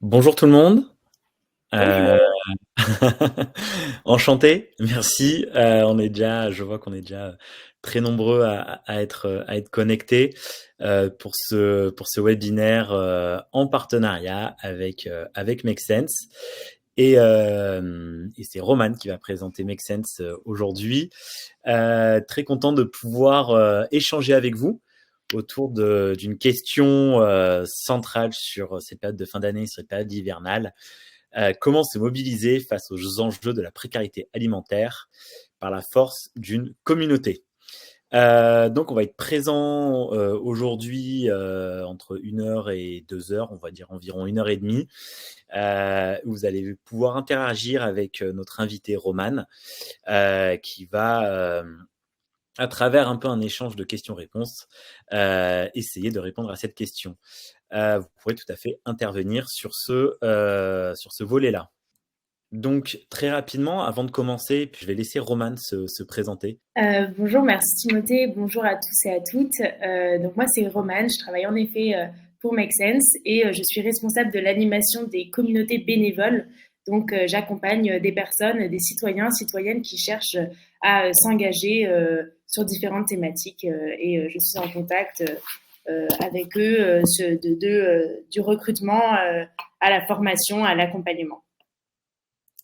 Bonjour tout le monde. Euh, Bonjour. Enchanté, merci. Je vois qu'on est déjà très nombreux à être connectés pour ce webinaire en partenariat avec Make Sense. Et c'est Roman qui va présenter Make Sense aujourd'hui. Très content de pouvoir échanger avec vous autour d'une question centrale sur cette période de fin d'année, sur cette période hivernale. Comment se mobiliser face aux enjeux de la précarité alimentaire par la force d'une communauté. Donc, on va être présent aujourd'hui entre 1 heure et 2 heures, on va dire environ 1 heure et demie, où vous allez pouvoir interagir avec notre invité Roman, qui va, à travers un peu un échange de questions-réponses, essayer de répondre à cette question. Vous pourrez tout à fait intervenir sur ce volet-là. Donc, très rapidement, avant de commencer, puis je vais laisser Roman se présenter. Bonjour, merci Timothée. Bonjour à tous et à toutes. Donc moi, c'est Romane. Je travaille en effet pour Make Sense et je suis responsable de l'animation des communautés bénévoles. Donc j'accompagne des personnes, des citoyens, citoyennes qui cherchent à s'engager sur différentes thématiques et je suis en contact avec eux du recrutement à la formation, à l'accompagnement.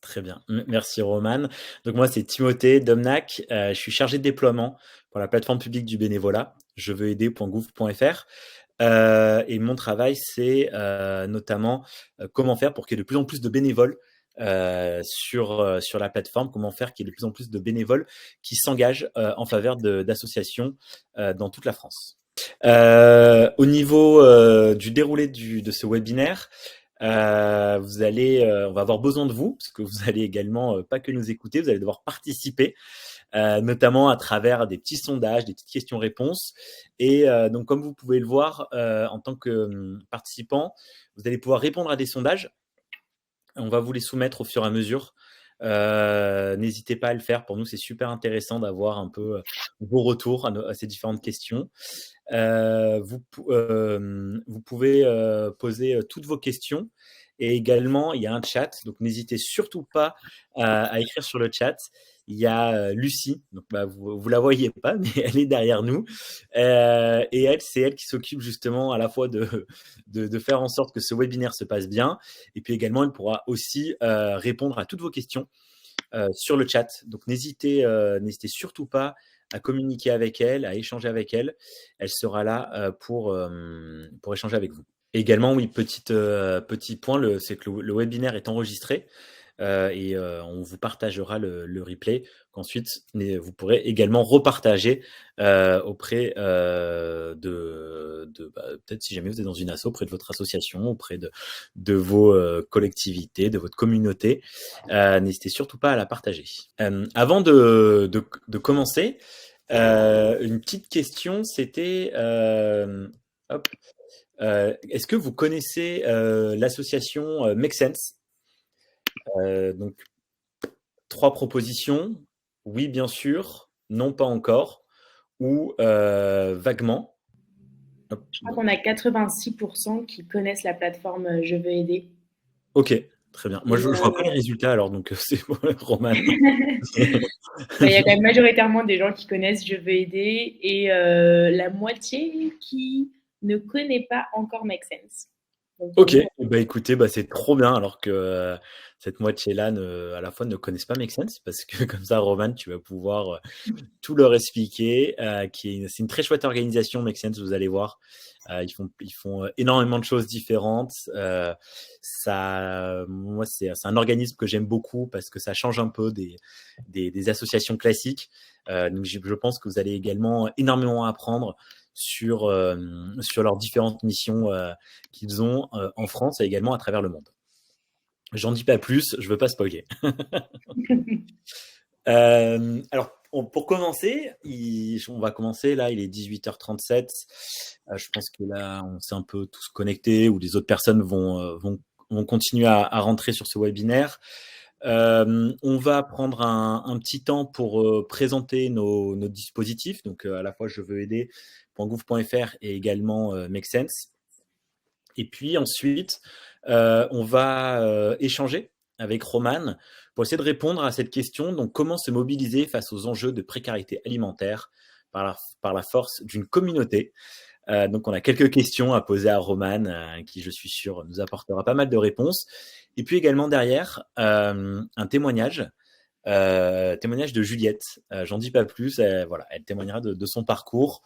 Très bien. Merci, Roman. Donc, moi, c'est Timothée Domnac. Je suis chargé de déploiement pour la plateforme publique du bénévolat, jeveuxaider.gouv.fr. Et mon travail, c'est notamment comment faire pour qu'il y ait de plus en plus de bénévoles sur la plateforme, comment faire qu'il y ait de plus en plus de bénévoles qui s'engagent en faveur d'associations dans toute la France. Au niveau du déroulé de ce webinaire, on va avoir besoin de vous, parce que vous allez également pas que nous écouter, vous allez devoir participer, notamment à travers des petits sondages, des petites questions-réponses. Et donc, comme vous pouvez le voir, en tant que participant, vous allez pouvoir répondre à des sondages. On va vous les soumettre au fur et à mesure. N'hésitez pas à le faire. Pour nous, c'est super intéressant d'avoir un peu vos retours à ces différentes questions. Vous pouvez poser toutes vos questions. Et également, il y a un chat, donc n'hésitez surtout pas à écrire sur le chat. Il y a Lucie, donc vous la voyez pas, mais elle est derrière nous. Et c'est elle qui s'occupe justement à la fois de faire en sorte que ce webinaire se passe bien. Et puis également, elle pourra aussi répondre à toutes vos questions sur le chat. Donc n'hésitez surtout pas à communiquer avec elle, à échanger avec elle. Elle sera là pour échanger avec vous. Et également, oui, petit point, c'est que le webinaire est enregistré et on vous partagera le replay qu'ensuite vous pourrez également repartager auprès peut-être si jamais vous êtes dans une asso, auprès de votre association, auprès de vos collectivités, de votre communauté. N'hésitez surtout pas à la partager. Avant de commencer, une petite question, c'était hop, est-ce que vous connaissez l'association Make Sense? Donc, 3 propositions. Oui, bien sûr. Non, pas encore. Ou vaguement. Hop, Je crois qu'on a 86% qui connaissent la plateforme Je veux aider. ok, très bien. Moi, Et, je vois pas les résultats, alors donc c'est bon, Roman. bah, il y a quand même majoritairement des gens qui connaissent Je veux aider et la moitié qui ne connaît pas encore Make Sense. Donc pour Ok, nous, bah écoutez, bah c'est trop bien, alors que cette moitié-là à la fois ne connaissent pas Make Sense, parce que comme ça, Roman, tu vas pouvoir tout leur expliquer. C'est une très chouette organisation, Make Sense, vous allez voir. Ils font énormément de choses différentes. Moi, c'est un organisme que j'aime beaucoup parce que ça change un peu des associations classiques. Donc, je pense que vous allez également énormément apprendre sur leurs différentes missions qu'ils ont en France et également à travers le monde. J'en dis pas plus, je veux pas spoiler. Alors, pour commencer, on va commencer là, il est 18h37. Je pense que là, on s'est un peu tous connectés ou les autres personnes vont continuer à rentrer sur ce webinaire. On va prendre un petit temps pour présenter nos dispositifs, donc à la fois je veux aider.gouv.fr et également Make Sense. Et puis ensuite, on va échanger avec Roman pour essayer de répondre à cette question. Donc, comment se mobiliser face aux enjeux de précarité alimentaire par la force d'une communauté. Donc, on a quelques questions à poser à Roman, qui, je suis sûr, nous apportera pas mal de réponses. Et puis également derrière, un témoignage de Juliette. J'en dis pas plus. Voilà, elle témoignera de son parcours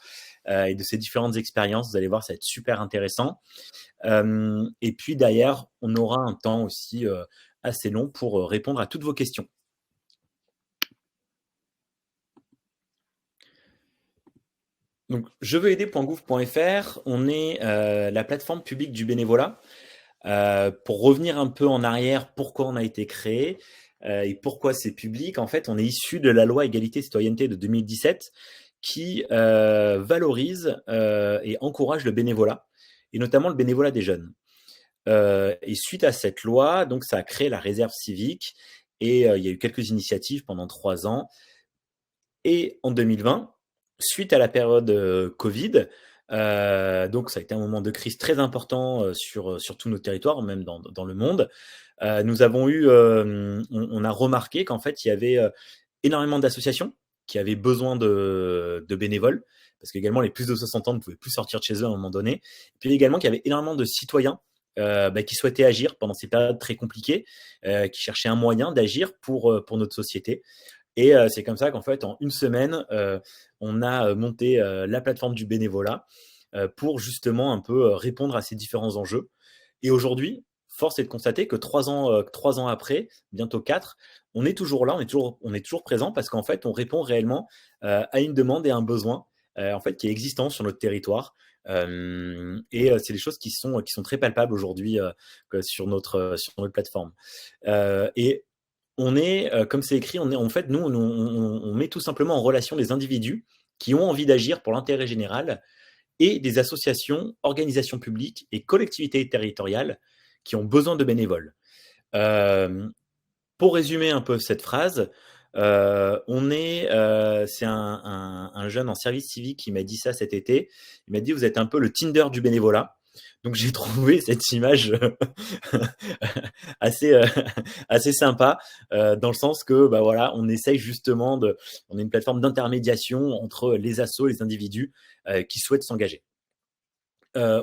et de ses différentes expériences. Vous allez voir, ça va être super intéressant. Et puis derrière, on aura un temps aussi assez long pour répondre à toutes vos questions. Donc, jeveuxaider.gouv.fr, on est la plateforme publique du bénévolat. Pour revenir un peu en arrière, pourquoi on a été créé et pourquoi c'est public, en fait, on est issu de la loi Égalité et Citoyenneté de 2017 qui valorise et encourage le bénévolat, et notamment le bénévolat des jeunes. Et suite à cette loi, donc ça a créé la réserve civique, et il y a eu quelques initiatives pendant 3 ans. Et en 2020, suite à la période Covid, donc ça a été un moment de crise très important sur tout notre territoire, même dans le monde. Nous avons eu, on a remarqué qu'en fait, il y avait énormément d'associations qui avaient besoin de bénévoles, parce qu'également les plus de 60 ans ne pouvaient plus sortir de chez eux à un moment donné. Et puis également qu'il y avait énormément de citoyens qui souhaitaient agir pendant ces périodes très compliquées, qui cherchaient un moyen d'agir pour notre société. Et c'est comme ça qu'en fait, en une semaine, on a monté la plateforme du bénévolat pour justement un peu répondre à ces différents enjeux. Et aujourd'hui, force est de constater que 3 ans après, bientôt 4, on est toujours là, on est toujours présent, parce qu'en fait, on répond réellement à une demande et à un besoin en fait, qui est existant sur notre territoire. Et c'est des choses qui sont très palpables aujourd'hui sur notre plateforme. Et on est, comme c'est écrit, en fait, nous, on met tout simplement en relation des individus qui ont envie d'agir pour l'intérêt général et des associations, organisations publiques et collectivités territoriales qui ont besoin de bénévoles. Pour résumer un peu cette phrase, c'est un jeune en service civique qui m'a dit ça cet été. Il m'a dit: vous êtes un peu le Tinder du bénévolat. Donc j'ai trouvé cette image assez assez sympa, dans le sens que bah voilà, on essaye justement on est une plateforme d'intermédiation entre les assos et les individus qui souhaitent s'engager.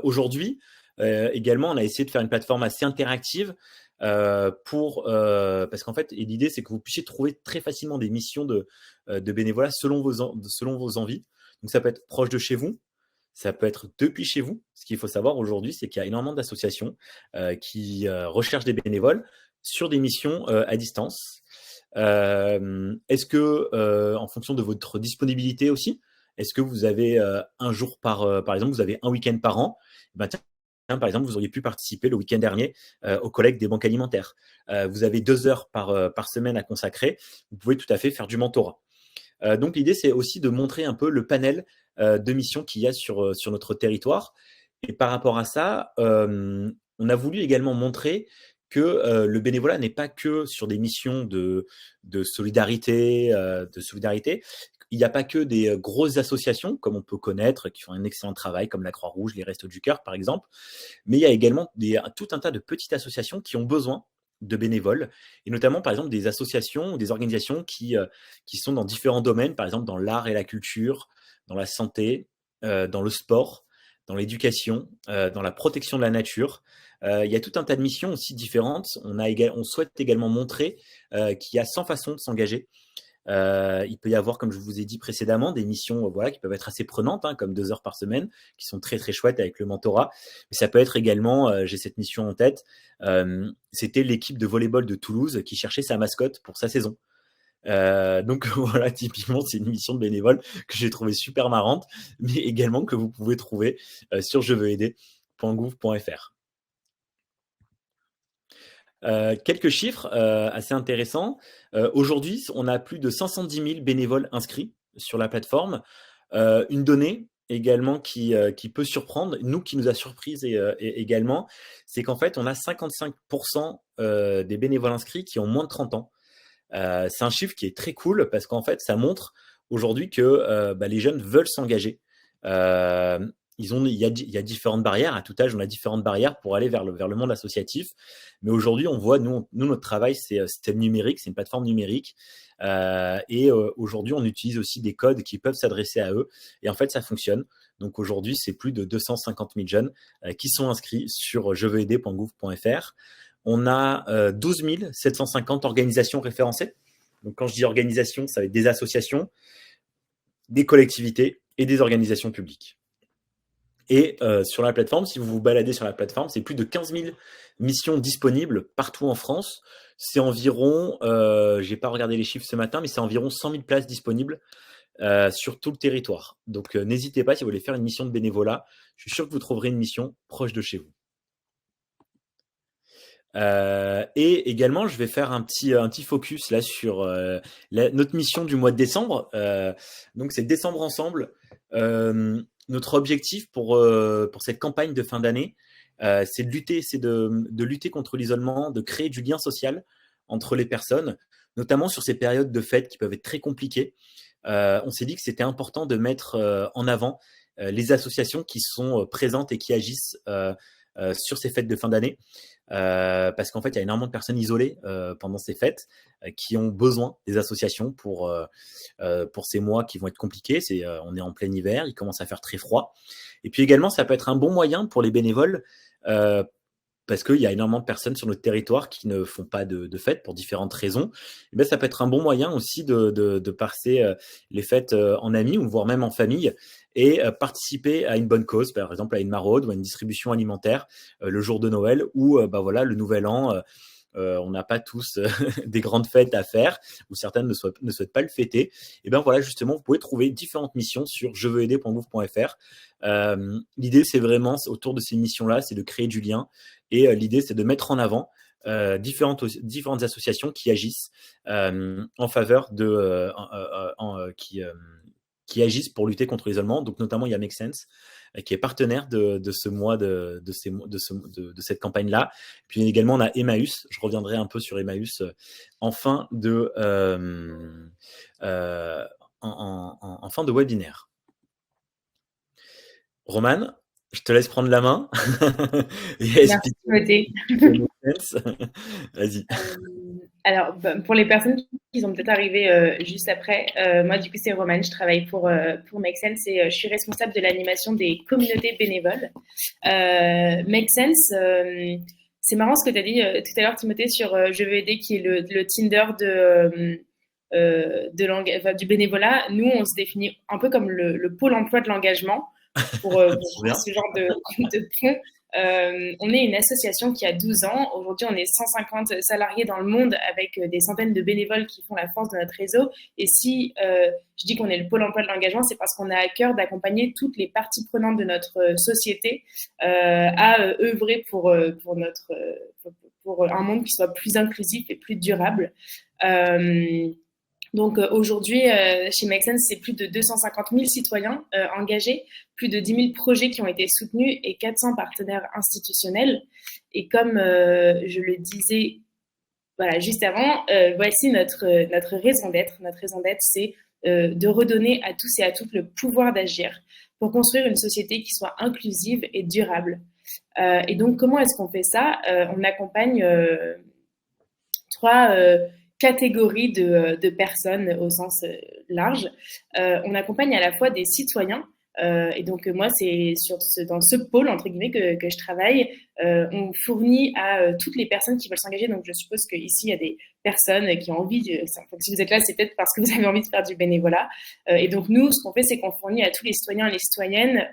Aujourd'hui, également, on a essayé de faire une plateforme assez interactive parce qu'en fait, et l'idée, c'est que vous puissiez trouver très facilement des missions de bénévolat selon vos envies. Donc, ça peut être proche de chez vous, ça peut être depuis chez vous. Ce qu'il faut savoir aujourd'hui, c'est qu'il y a énormément d'associations qui recherchent des bénévoles sur des missions à distance. Est-ce que, en fonction de votre disponibilité aussi, est-ce que vous avez un jour par exemple, vous avez un week-end par an, ben, tiens, par exemple, vous auriez pu participer le week-end dernier aux collectes des banques alimentaires. Vous avez 2 heures par semaine à consacrer, vous pouvez tout à fait faire du mentorat. Donc l'idée, c'est aussi de montrer un peu le panel de missions qu'il y a sur notre territoire. Et par rapport à ça, on a voulu également montrer que le bénévolat n'est pas que sur des missions de solidarité, Il n'y a pas que des grosses associations, comme on peut connaître, qui font un excellent travail, comme la Croix-Rouge, les Restos du Cœur, par exemple. Mais il y a également tout un tas de petites associations qui ont besoin de bénévoles, et notamment, par exemple, des associations ou des organisations qui sont dans différents domaines, par exemple dans l'art et la culture, dans la santé, dans le sport, dans l'éducation, dans la protection de la nature. Il y a tout un tas de missions aussi différentes. On souhaite également montrer qu'il y a 100 façons de s'engager. Il peut y avoir, comme je vous ai dit précédemment, des missions voilà, qui peuvent être assez prenantes, hein, comme 2 heures par semaine, qui sont très très chouettes avec le mentorat. Mais ça peut être également, j'ai cette mission en tête, c'était l'équipe de volleyball de Toulouse qui cherchait sa mascotte pour sa saison. Donc voilà, typiquement, c'est une mission de bénévole que j'ai trouvé super marrante, mais également que vous pouvez trouver sur jeveuxaider.gouv.fr. Quelques chiffres assez intéressants. Aujourd'hui, on a plus de 510 000 bénévoles inscrits sur la plateforme. Une donnée également qui peut surprendre, nous qui nous a surprise également, c'est qu'en fait, on a 55% des bénévoles inscrits qui ont moins de 30 ans. C'est un chiffre qui est très cool parce qu'en fait, ça montre aujourd'hui que les jeunes veulent s'engager. il y a différentes barrières. À tout âge, on a différentes barrières pour aller vers le monde associatif. Mais aujourd'hui, on voit, nous, notre travail, c'est système numérique, c'est une plateforme numérique. Aujourd'hui, on utilise aussi des codes qui peuvent s'adresser à eux. Et en fait, ça fonctionne. Donc aujourd'hui, c'est plus de 250 000 jeunes qui sont inscrits sur jeveuxaider.gouv.fr. On a 12 750 organisations référencées. Donc quand je dis organisation, ça va être des associations, des collectivités et des organisations publiques. Et sur la plateforme, si vous vous baladez sur la plateforme, c'est plus de 15 000 missions disponibles partout en France. C'est environ, je n'ai pas regardé les chiffres ce matin, mais c'est environ 100 000 places disponibles sur tout le territoire. Donc n'hésitez pas, si vous voulez faire une mission de bénévolat, je suis sûr que vous trouverez une mission proche de chez vous. Et également, je vais faire un petit focus là sur notre mission du mois de décembre. Donc c'est Décembre ensemble. Notre objectif pour cette campagne de fin d'année, c'est de lutter contre l'isolement, de créer du lien social entre les personnes, notamment sur ces périodes de fêtes qui peuvent être très compliquées. On s'est dit que c'était important de mettre en avant les associations qui sont présentes et qui agissent sur ces fêtes de fin d'année. Parce qu'en fait, il y a énormément de personnes isolées pendant ces fêtes qui ont besoin des associations pour ces mois qui vont être compliqués. On est en plein hiver, il commence à faire très froid. Et puis également, ça peut être un bon moyen pour les bénévoles parce qu'il y a énormément de personnes sur notre territoire qui ne font pas de fêtes pour différentes raisons. Et bien, ça peut être un bon moyen aussi de passer les fêtes en amis ou voire même en famille et participer à une bonne cause, par exemple à une maraude ou à une distribution alimentaire le jour de Noël ou voilà, le Nouvel An. On n'a pas tous des grandes fêtes à faire ou certaines ne souhaitent pas le fêter. Et bien voilà, justement, vous pouvez trouver différentes missions sur jeveuxaider.gouv.fr. L'idée, c'est vraiment, autour de ces missions-là, c'est de créer du lien. Et l'idée, c'est de mettre en avant différentes associations qui agissent en faveur de qui agissent pour lutter contre l'isolement. Donc notamment, il y a Make Sense qui est partenaire de ce mois de cette campagne-là. Puis également, on a Emmaüs. Je reviendrai un peu sur Emmaüs en fin de webinaire. Romane, je te laisse prendre la main. Merci, Timothée. Vas-y. Alors, pour les personnes qui sont peut-être arrivées juste après, moi, du coup, c'est Romane. Je travaille pour Make Sense et je suis responsable de l'animation des communautés bénévoles. Make Sense, c'est marrant ce que tu as dit tout à l'heure, Timothée, sur Je veux aider, qui est le Tinder du bénévolat. Nous, on se définit un peu comme le pôle emploi de l'engagement pour ce genre de pont. On est une association qui a 12 ans. Aujourd'hui, on est 150 salariés dans le monde avec des centaines de bénévoles qui font la force de notre réseau. Et si je dis qu'on est le pôle emploi de l'engagement, c'est parce qu'on a à cœur d'accompagner toutes les parties prenantes de notre société à œuvrer pour un monde qui soit plus inclusif et plus durable. Donc aujourd'hui, chez Make Sense, c'est plus de 250 000 citoyens engagés, plus de 10 000 projets qui ont été soutenus et 400 partenaires institutionnels. Et comme je le disais voilà, juste avant, voici notre raison d'être. Notre raison d'être, c'est de redonner à tous et à toutes le pouvoir d'agir pour construire une société qui soit inclusive et durable. Et donc, comment est-ce qu'on fait ça? On accompagne trois catégories de personnes au sens large. On accompagne à la fois des citoyens, et donc moi c'est dans ce pôle entre guillemets que je travaille. On fournit à toutes les personnes qui veulent s'engager, donc je suppose qu'ici il y a des personnes qui ont envie si vous êtes là, c'est peut-être parce que vous avez envie de faire du bénévolat, et donc nous ce qu'on fait, c'est qu'on fournit à tous les citoyens et les citoyennes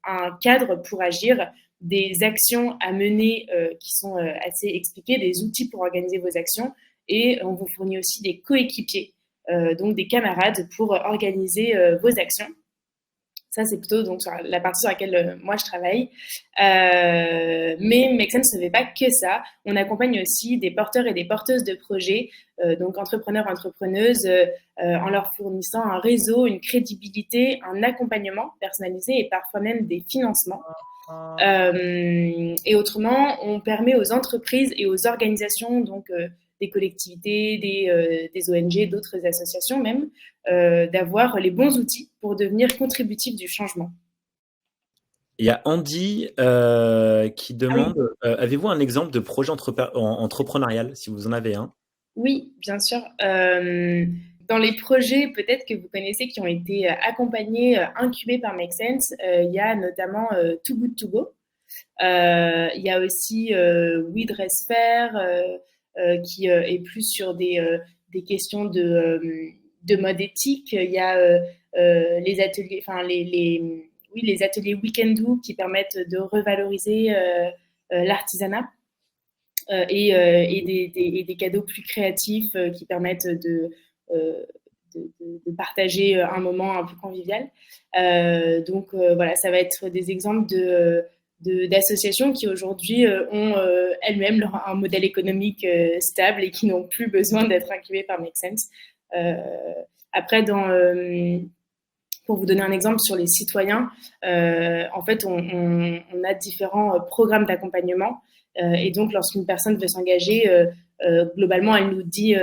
un cadre pour agir, des actions à mener qui sont assez expliquées, des outils pour organiser vos actions. Et on vous fournit aussi des coéquipiers, donc des camarades pour organiser vos actions. Ça, c'est plutôt donc, sur la partie sur laquelle moi je travaille. Mais Make Sense ne fait pas que ça. On accompagne aussi des porteurs et des porteuses de projets, donc entrepreneurs, entrepreneuses, en leur fournissant un réseau, une crédibilité, un accompagnement personnalisé et parfois même des financements. Et autrement, on permet aux entreprises et aux organisations, donc des collectivités, des ONG, d'autres associations même, d'avoir les bons outils pour devenir contributifs du changement. Il y a Andy qui Ah oui. demande, avez-vous un exemple de projet entrepreneurial, si vous en avez un? Oui, bien sûr. Dans les projets, peut-être que vous connaissez, qui ont été accompagnés, incubés par Make Sense, il y a notamment Too Good To Go. Il y a aussi We Dress Fair, qui est plus sur des questions de mode éthique. Il y a les ateliers, enfin oui, les ateliers Weekendoo qui permettent de revaloriser l'artisanat. Et des cadeaux plus créatifs qui permettent euh, de partager un moment un peu convivial. Donc voilà, ça va être des exemples d'associations qui aujourd'hui ont elles-mêmes un modèle économique stable et qui n'ont plus besoin d'être incubées par Make Sense. Euh, Après, pour vous donner un exemple sur les citoyens, en fait, on a différents programmes d'accompagnement. Et donc, lorsqu'une personne veut s'engager, globalement, elle nous dit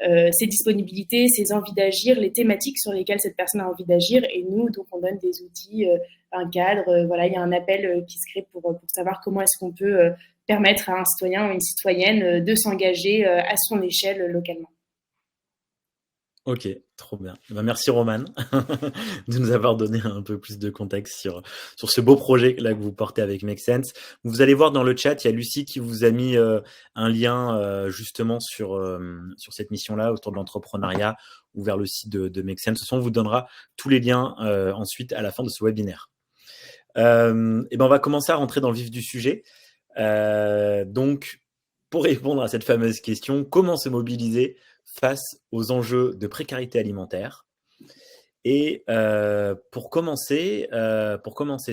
ses disponibilités, ses envies d'agir, les thématiques sur lesquelles cette personne a envie d'agir. Et nous, donc, on donne des outils, un cadre. Voilà, il y a un appel qui se crée pour savoir comment est-ce qu'on peut permettre à un citoyen ou une citoyenne de s'engager à son échelle localement. Ok, trop bien. Ben, merci Roman de nous avoir donné un peu plus de contexte sur ce beau projet là que vous portez avec Make Sense. Vous allez voir dans le chat, il y a Lucie qui vous a mis un lien justement sur cette mission-là autour de l'entrepreneuriat ou vers le site de Make Sense. De toute façon, on vous donnera tous les liens ensuite à la fin de ce webinaire. Et ben on va commencer à rentrer dans le vif du sujet. Donc, pour répondre à cette fameuse question, comment se mobiliser face aux enjeux de précarité alimentaire? Et pour commencer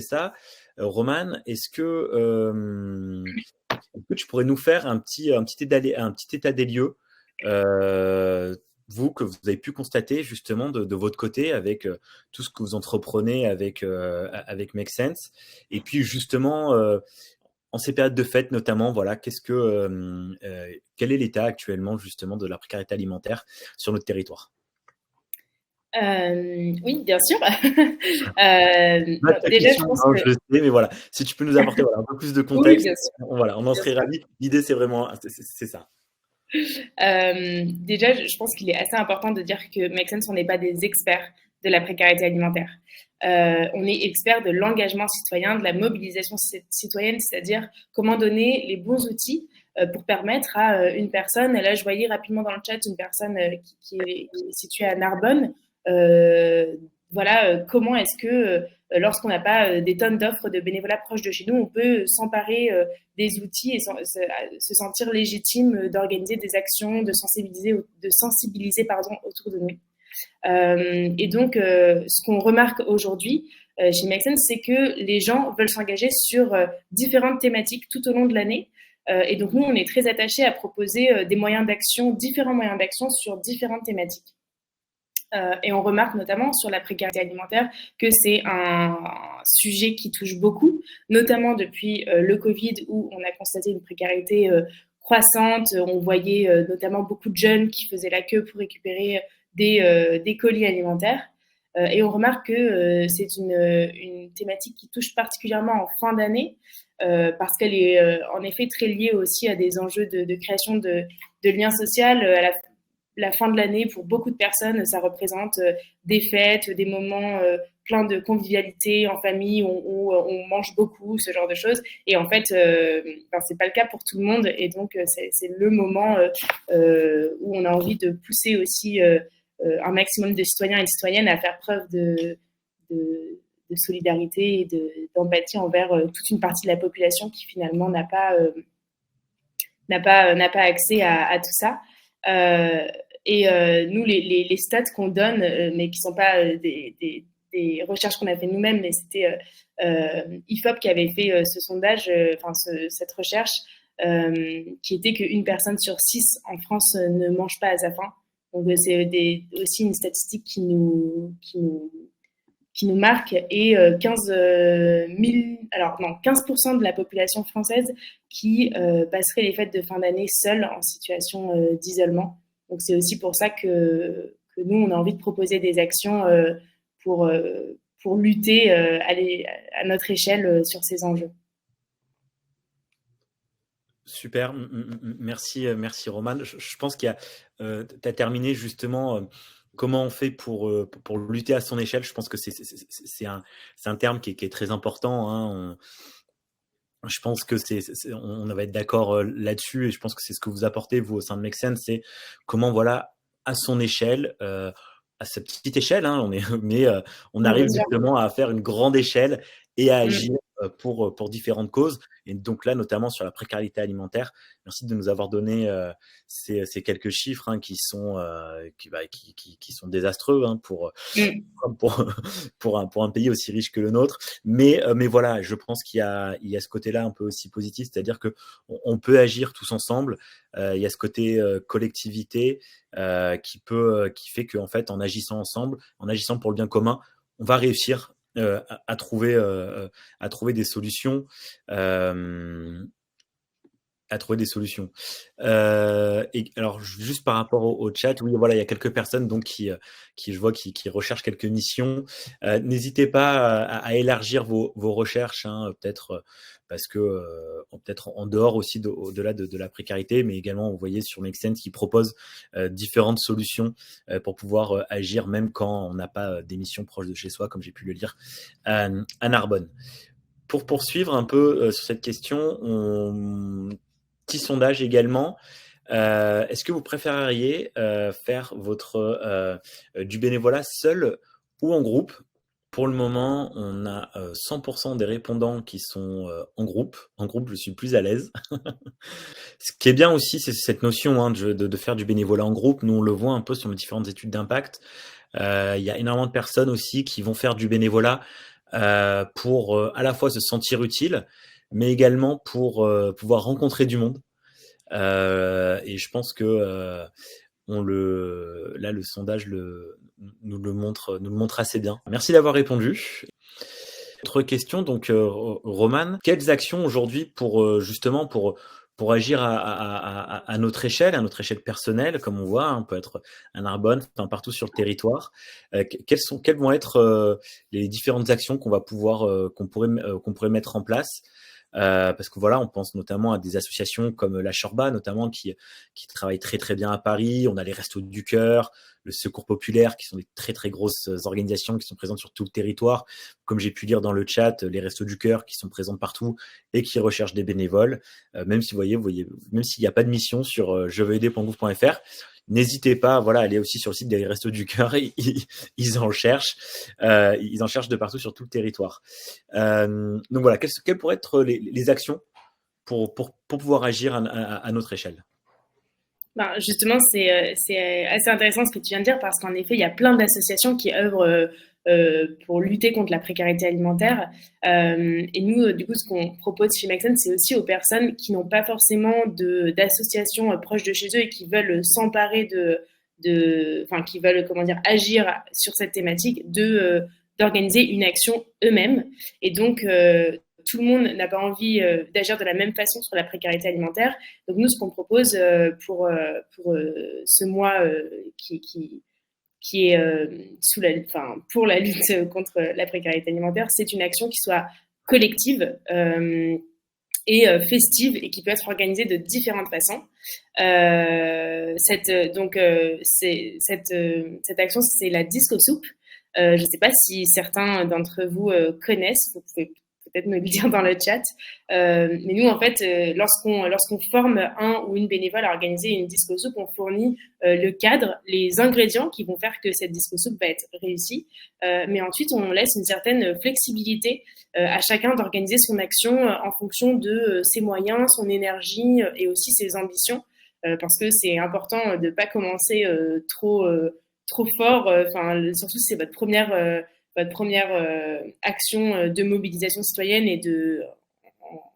ça, Roman, est-ce que tu pourrais nous faire un petit état des lieux, vous, que vous avez pu constater justement de votre côté avec tout ce que vous entreprenez avec Make Sense, et puis justement en ces périodes de fête notamment, voilà, quel est l'état actuellement justement de la précarité alimentaire sur notre territoire? Oui, bien sûr. Bah, ta Déjà, je question, pense hein, que je le sais, mais voilà, si tu peux nous apporter voilà, un peu plus de oui, contexte, bien sûr, voilà, on en bien serait sûr. ravis. L'idée, c'est vraiment, c'est ça. Déjà, je pense qu'il est assez important de dire que Make Sense, on n'est pas des experts de la précarité alimentaire. On est experts de l'engagement citoyen, de la mobilisation citoyenne, c'est-à-dire comment donner les bons outils pour permettre à une personne, là je voyais rapidement dans le chat une personne qui est située à Narbonne, euh, voilà, comment est-ce que lorsqu'on n'a pas des tonnes d'offres de bénévolat proches de chez nous, on peut s'emparer des outils et se sentir légitime d'organiser des actions, de sensibiliser pardon, autour de nous. Et donc, ce qu'on remarque aujourd'hui chez Make Sense, c'est que les gens veulent s'engager sur différentes thématiques tout au long de l'année. Et donc, nous, on est très attachés à proposer des moyens d'action, différents moyens d'action sur différentes thématiques. Et on remarque notamment sur la précarité alimentaire que c'est un sujet qui touche beaucoup, notamment depuis le Covid où on a constaté une précarité croissante. On voyait notamment beaucoup de jeunes qui faisaient la queue pour récupérer des colis alimentaires. Et on remarque que c'est une thématique qui touche particulièrement en fin d'année parce qu'elle est en effet très liée aussi à des enjeux de création de liens sociaux, à la fin de l'année, pour beaucoup de personnes, ça représente des fêtes, des moments pleins de convivialité en famille, où on mange beaucoup, ce genre de choses. Et en fait, c'est pas le cas pour tout le monde. Et donc, c'est le moment où on a envie de pousser aussi un maximum de citoyens et de citoyennes à faire preuve de, de solidarité et d'empathie envers toute une partie de la population qui finalement n'a pas accès à tout ça. Euh, et nous, les stats qu'on donne, mais qui ne sont pas des recherches qu'on a fait nous-mêmes, mais c'était IFOP qui avait fait ce sondage, cette recherche, qui était qu'une personne sur 6 en France ne mange pas à sa faim. Donc c'est aussi une statistique qui nous marque, et 15% de la population française qui passerait les fêtes de fin d'année seule en situation d'isolement. Donc c'est aussi pour ça que nous, on a envie de proposer des actions pour lutter à notre échelle sur ces enjeux. Super, merci, merci Roman. Je pense qu'il y a, tu as terminé justement comment on fait pour lutter à son échelle. Je pense que c'est un terme qui est très important. Hein. Je pense que on va être d'accord là-dessus, et je pense que c'est ce que vous apportez vous au sein de Make Sense, c'est comment voilà à son échelle, à sa petite échelle, hein, mais on arrive justement à faire une grande échelle et à agir pour différentes causes. Et donc là, notamment sur la précarité alimentaire, merci de nous avoir donné ces quelques chiffres hein, qui sont désastreux hein, pour, pour un pays aussi riche que le nôtre. Mais voilà, je pense qu'il y a ce côté-là un peu aussi positif, c'est-à-dire qu'on peut agir tous ensemble. Il y a ce côté collectivité qui fait qu'en fait, en agissant ensemble, en agissant pour le bien commun, on va réussir à trouver des solutions. Et alors juste par rapport au chat, oui voilà, il y a quelques personnes donc qui je vois qui recherchent quelques missions. N'hésitez pas à élargir vos recherches, hein, peut-être parce que peut-être en dehors aussi au-delà de la précarité, mais également vous voyez sur Make Sense qui propose différentes solutions pour pouvoir agir même quand on n'a pas des missions proches de chez soi, comme j'ai pu le lire à Narbonne. Pour poursuivre un peu sur cette question, petit sondage également. Est-ce que vous préféreriez faire du bénévolat seul ou en groupe? Pour le moment, on a 100% des répondants qui sont en groupe. En groupe, je suis plus à l'aise. Ce qui est bien aussi, c'est cette notion hein, de faire du bénévolat en groupe. Nous, on le voit un peu sur nos différentes études d'impact. Il y a énormément de personnes aussi qui vont faire du bénévolat pour à la fois se sentir utile, mais également pour pouvoir rencontrer du monde. Et je pense que là, le sondage nous le montre assez bien. Merci d'avoir répondu. Autre question, donc Roman, quelles actions aujourd'hui justement pour agir à notre échelle personnelle, comme on voit, hein, on peut être à Narbonne, enfin, partout sur le territoire. Quelles vont être les différentes actions qu'on pourrait mettre en place? Parce que voilà, on pense notamment à des associations comme la Shorba, notamment qui travaillent très très bien à Paris. On a les Restos du Cœur, le Secours Populaire, qui sont des très très grosses organisations qui sont présentes sur tout le territoire. Comme j'ai pu lire dans le chat, les Restos du Cœur qui sont présents partout et qui recherchent des bénévoles. Même si vous voyez, même s'il n'y a pas de mission sur jeveuxaider.gouv.fr, n'hésitez pas, voilà, à aller aussi sur le site des Restos du Cœur. Ils en cherchent. Ils en cherchent de partout sur tout le territoire. Donc voilà, quelles pourraient être les actions pour pouvoir agir à notre échelle? Ben justement, c'est assez intéressant ce que tu viens de dire parce qu'en effet, il y a plein d'associations qui œuvrent pour lutter contre la précarité alimentaire. Et nous, du coup, ce qu'on propose chez Make Sense, c'est aussi aux personnes qui n'ont pas forcément d'associations proches de chez eux et qui veulent s'emparer enfin, qui veulent, comment dire, agir sur cette thématique, d'organiser une action eux-mêmes. Et donc, tout le monde n'a pas envie d'agir de la même façon sur la précarité alimentaire. Donc nous, ce qu'on propose pour ce mois qui est pour la lutte contre la précarité alimentaire, c'est une action qui soit collective et festive et qui peut être organisée de différentes façons. Cette action, c'est la disco soupe. Je ne sais pas si certains d'entre vous connaissent, vous pouvez peut-être me le dire dans le chat. Mais nous, en fait, lorsqu'on forme un ou une bénévole à organiser une disco soupe, on fournit le cadre, les ingrédients qui vont faire que cette disco soupe va être réussie. Mais ensuite, on laisse une certaine flexibilité à chacun d'organiser son action en fonction de ses moyens, son énergie et aussi ses ambitions. Parce que c'est important de ne pas commencer trop fort. Surtout si c'est votre première action de mobilisation citoyenne et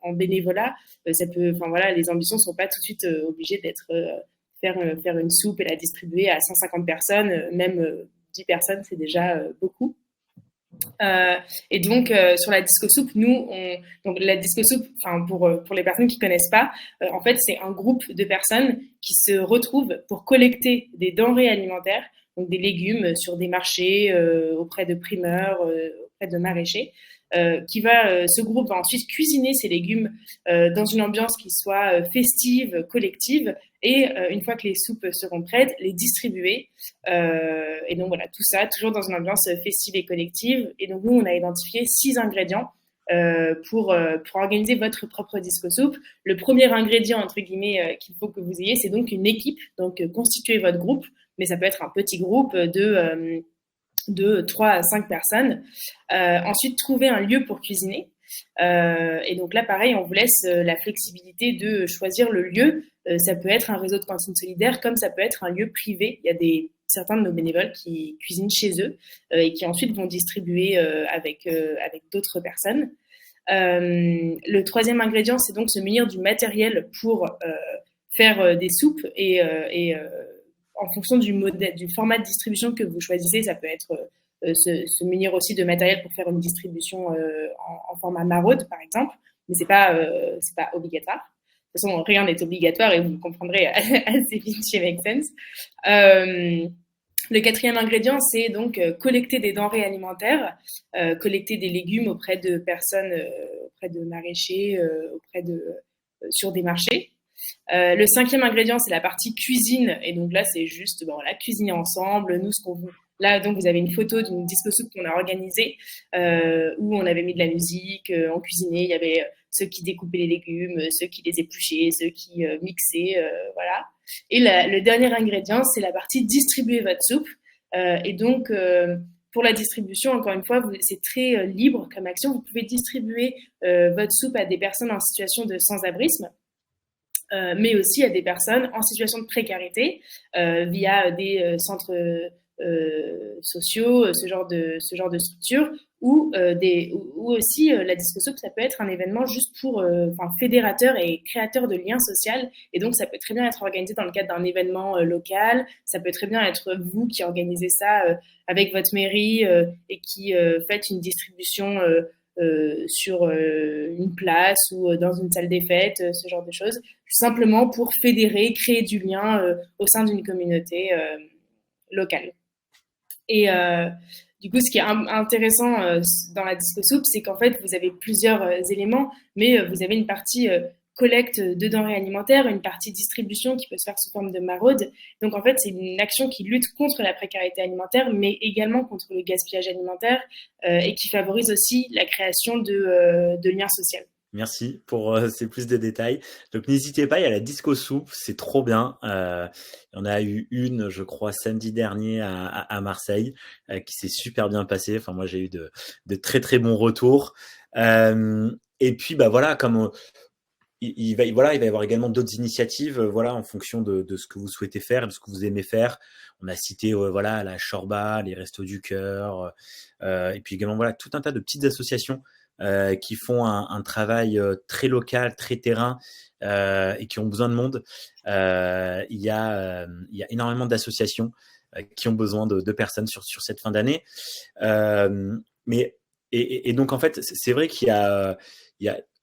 en bénévolat, les ambitions sont pas tout de suite obligées d'être faire une soupe et la distribuer à 150 personnes, même 10 personnes, c'est déjà beaucoup. Et donc sur la disco soupe, donc la disco soupe, pour les personnes qui connaissent pas, en fait c'est un groupe de personnes qui se retrouvent pour collecter des denrées alimentaires, donc des légumes sur des marchés auprès de primeurs, auprès de maraîchers, ce groupe va ensuite cuisiner ces légumes dans une ambiance qui soit festive, collective, et une fois que les soupes seront prêtes, les distribuer. Et donc voilà, tout ça toujours dans une ambiance festive et collective. Et donc nous, on a identifié 6 ingrédients pour organiser votre propre disco soupe. Le premier ingrédient, entre guillemets, qu'il faut que vous ayez, c'est donc une équipe. Donc, constituez votre groupe, mais ça peut être un petit groupe de 3 à 5 personnes. Ensuite, trouvez un lieu pour cuisiner. Et donc là, pareil, on vous laisse la flexibilité de choisir le lieu. Ça peut être un réseau de cantine solidaire, comme ça peut être un lieu privé. Il y a certains de nos bénévoles qui cuisinent chez eux et qui ensuite vont distribuer avec d'autres personnes. Le troisième ingrédient, c'est donc se munir du matériel pour faire des soupes et en fonction du format de distribution que vous choisissez, ça peut être se munir aussi de matériel pour faire une distribution en format maraude, par exemple, mais c'est pas obligatoire. De toute façon, rien n'est obligatoire et vous le comprendrez assez vite chez Make Sense. Le quatrième ingrédient, c'est donc collecter des denrées alimentaires, collecter des légumes auprès de personnes, auprès de maraîchers, sur des marchés. Le cinquième ingrédient, c'est la partie cuisine. Et donc là, c'est juste cuisiner ensemble. Nous, là, donc, vous avez une photo d'une disco soupe qu'on a organisée où on avait mis de la musique, on cuisinait. Il y avait ceux qui découpaient les légumes, ceux qui les épluchaient, ceux qui mixaient, voilà. Et le dernier ingrédient, c'est la partie distribuer votre soupe. Et donc, pour la distribution, encore une fois, c'est très libre comme action. Vous pouvez distribuer votre soupe à des personnes en situation de sans-abrisme. Mais aussi à des personnes en situation de précarité via des centres sociaux, ce genre de structure, ou aussi la disco soupe, ça peut être un événement juste pour fédérateur et créateur de liens sociaux, et donc ça peut très bien être organisé dans le cadre d'un événement local, ça peut très bien être vous qui organisez ça avec votre mairie et qui faites une distribution sur une place ou dans une salle des fêtes, ce genre de choses, simplement pour fédérer, créer du lien au sein d'une communauté locale. Et du coup, ce qui est intéressant dans la disco soupe, c'est qu'en fait, vous avez plusieurs éléments, mais vous avez une partie collecte de denrées alimentaires, une partie distribution qui peut se faire sous forme de maraude. Donc en fait, c'est une action qui lutte contre la précarité alimentaire, mais également contre le gaspillage alimentaire et qui favorise aussi la création de liens sociaux. Merci pour ces plus de détails. Donc n'hésitez pas, il y a la disco soupe, c'est trop bien. Il y en a eu une, je crois, samedi dernier à Marseille, qui s'est super bien passée. Enfin, moi, j'ai eu de très très bons retours. Et puis, bah voilà, comme il va y avoir également d'autres initiatives, voilà, en fonction de ce que vous souhaitez faire, de ce que vous aimez faire. On a cité, voilà, la Shorba, les Restos du Cœur, et puis également, voilà, tout un tas de petites associations qui font un travail très local, très terrain, et qui ont besoin de monde. Il y a énormément d'associations qui ont besoin de personnes sur cette fin d'année. Et donc, en fait, c'est vrai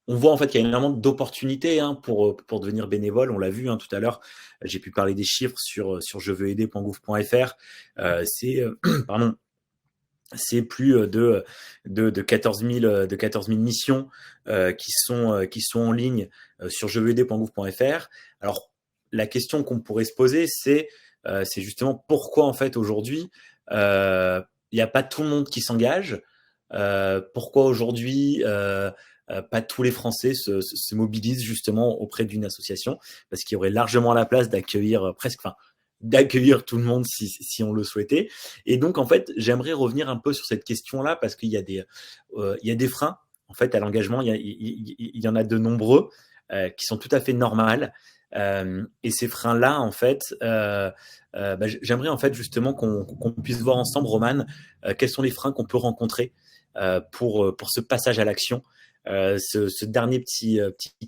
on voit en fait qu'il y a énormément d'opportunités pour devenir bénévole. On l'a vu tout à l'heure. J'ai pu parler des chiffres sur jeveuxaider.gouv.fr. Pardon. C'est plus de 14 000 missions qui sont en ligne sur jeveuxaider.gouv.fr. Alors, la question qu'on pourrait se poser, c'est justement pourquoi en fait aujourd'hui il n'y a pas tout le monde qui s'engage. Pourquoi aujourd'hui pas tous les Français se mobilisent justement auprès d'une association, parce qu'il y aurait largement la place d'accueillir d'accueillir tout le monde si on le souhaitait. Et donc, en fait, j'aimerais revenir un peu sur cette question-là, parce qu'il y a des freins, en fait, à l'engagement. Il y en a de nombreux qui sont tout à fait normales. Et ces freins-là, en fait, j'aimerais en fait justement qu'on puisse voir ensemble, Romane, quels sont les freins qu'on peut rencontrer pour ce passage à l'action, ce dernier petit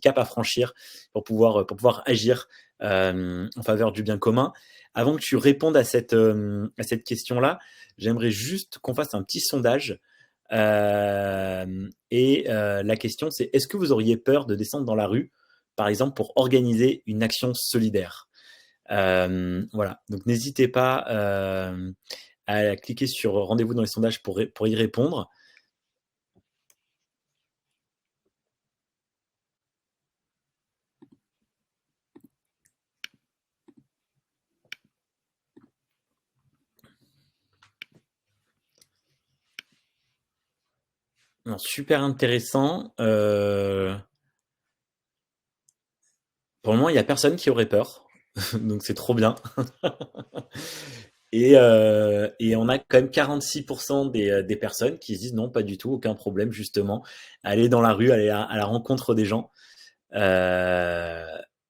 cap à franchir pour pouvoir agir en faveur du bien commun. Avant que tu répondes à cette question-là, j'aimerais juste qu'on fasse un petit sondage. La question, c'est: est-ce que vous auriez peur de descendre dans la rue, par exemple, pour organiser une action solidaire? Voilà. Donc, n'hésitez pas à cliquer sur rendez-vous dans les sondages pour y répondre. Non, super intéressant. Pour le moment, il n'y a personne qui aurait peur, donc c'est trop bien. Et on a quand même 46% des personnes qui se disent non, pas du tout, aucun problème, justement. Aller dans la rue, aller à la rencontre des gens. Euh,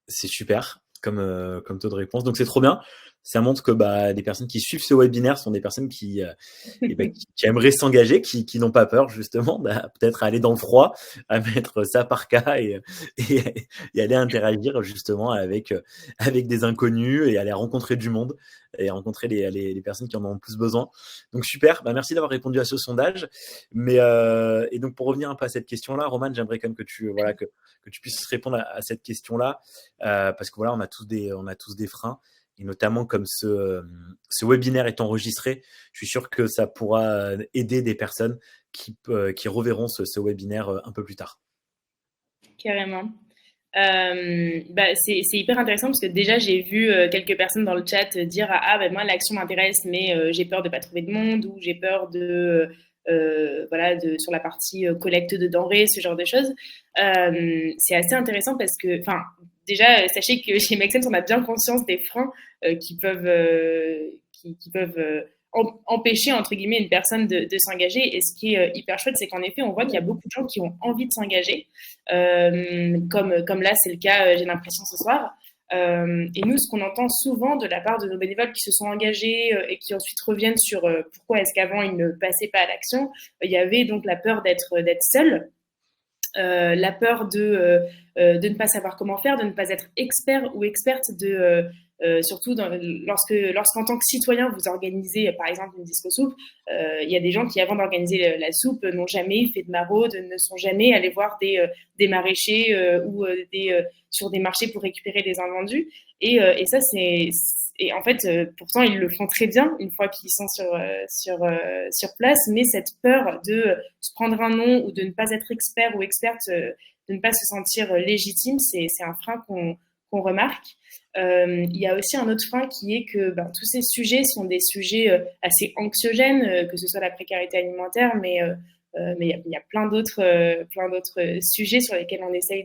c'est super comme taux de réponse. Donc c'est trop bien. Ça montre que des personnes qui suivent ce webinaire sont des personnes qui aimeraient s'engager, qui n'ont pas peur justement, peut-être à aller dans le froid, à mettre ça par cas et aller interagir justement avec des inconnus et aller rencontrer du monde et rencontrer les personnes qui en ont le plus besoin. Donc super, merci d'avoir répondu à ce sondage. Et donc pour revenir un peu à cette question-là, Roman, j'aimerais quand même que tu puisses répondre à cette question-là, parce que voilà, on a tous des freins, et notamment comme ce webinaire est enregistré, je suis sûr que ça pourra aider des personnes qui reverront ce webinaire un peu plus tard. Carrément. C'est hyper intéressant parce que déjà j'ai vu quelques personnes dans le chat dire moi l'action m'intéresse mais j'ai peur de pas trouver de monde ou j'ai peur sur la partie collecte de denrées, ce genre de choses. C'est assez intéressant parce que déjà sachez que chez Make Sense on a bien conscience des freins qui peuvent empêcher entre guillemets une personne de s'engager, et ce qui est hyper chouette c'est qu'en effet on voit qu'il y a beaucoup de gens qui ont envie de s'engager, comme là c'est le cas, j'ai l'impression ce soir. Et nous, ce qu'on entend souvent de la part de nos bénévoles qui se sont engagés et qui ensuite reviennent sur pourquoi est-ce qu'avant ils ne passaient pas à l'action, il y avait donc la peur d'être seul, la peur de ne pas savoir comment faire, de ne pas être expert ou experte surtout lorsqu'en tant que citoyen vous organisez par exemple une disco soupe, il y a des gens qui avant d'organiser la soupe n'ont jamais fait de maraude, ne sont jamais allés voir des maraîchers sur des marchés pour récupérer des invendus, et ça et en fait, pourtant, ils le font très bien une fois qu'ils sont sur place, mais cette peur de se prendre un nom ou de ne pas être expert ou experte, de ne pas se sentir légitime, c'est un frein qu'on remarque. Il y a aussi un autre frein qui est que tous ces sujets sont des sujets assez anxiogènes, que ce soit la précarité alimentaire, mais il y a plein d'autres sujets sur lesquels on essaye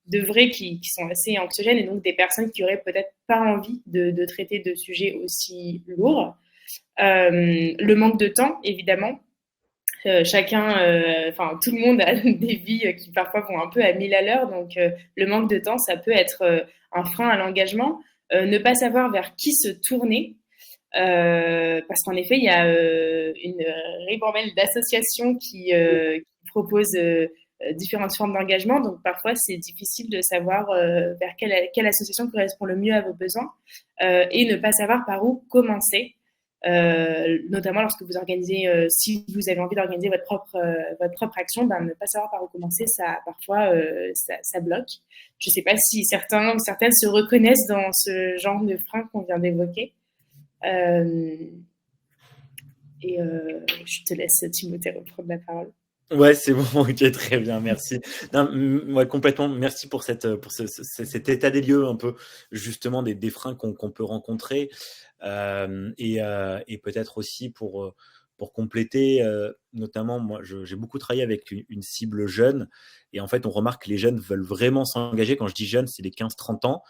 d'œuvrer qui sont assez anxiogènes, et donc des personnes qui auraient peut-être pas envie de traiter de sujets aussi lourds. Le manque de temps, évidemment. Tout le monde a des vies qui parfois vont un peu à 1000 à l'heure, donc le manque de temps, ça peut être un frein à l'engagement. Ne pas savoir vers qui se tourner, parce qu'en effet, il y a une ribambelle d'associations qui proposent différentes formes d'engagement, donc parfois c'est difficile de savoir vers quelle association correspond le mieux à vos besoins, et ne pas savoir par où commencer. Notamment lorsque vous organisez, si vous avez envie d'organiser votre propre action, ne pas savoir par où commencer, ça parfois ça bloque. Je ne sais pas si certains ou certaines se reconnaissent dans ce genre de frein qu'on vient d'évoquer. Je te laisse, Timothée, reprendre la parole. Ouais, c'est bon, ok, très bien, merci. Non, ouais, complètement, merci pour cet état des lieux un peu, justement, des freins qu'on peut rencontrer. Et peut-être aussi pour compléter, notamment, moi, j'ai beaucoup travaillé avec une cible jeune, et en fait, on remarque que les jeunes veulent vraiment s'engager. Quand je dis jeunes, c'est les 15-30 ans.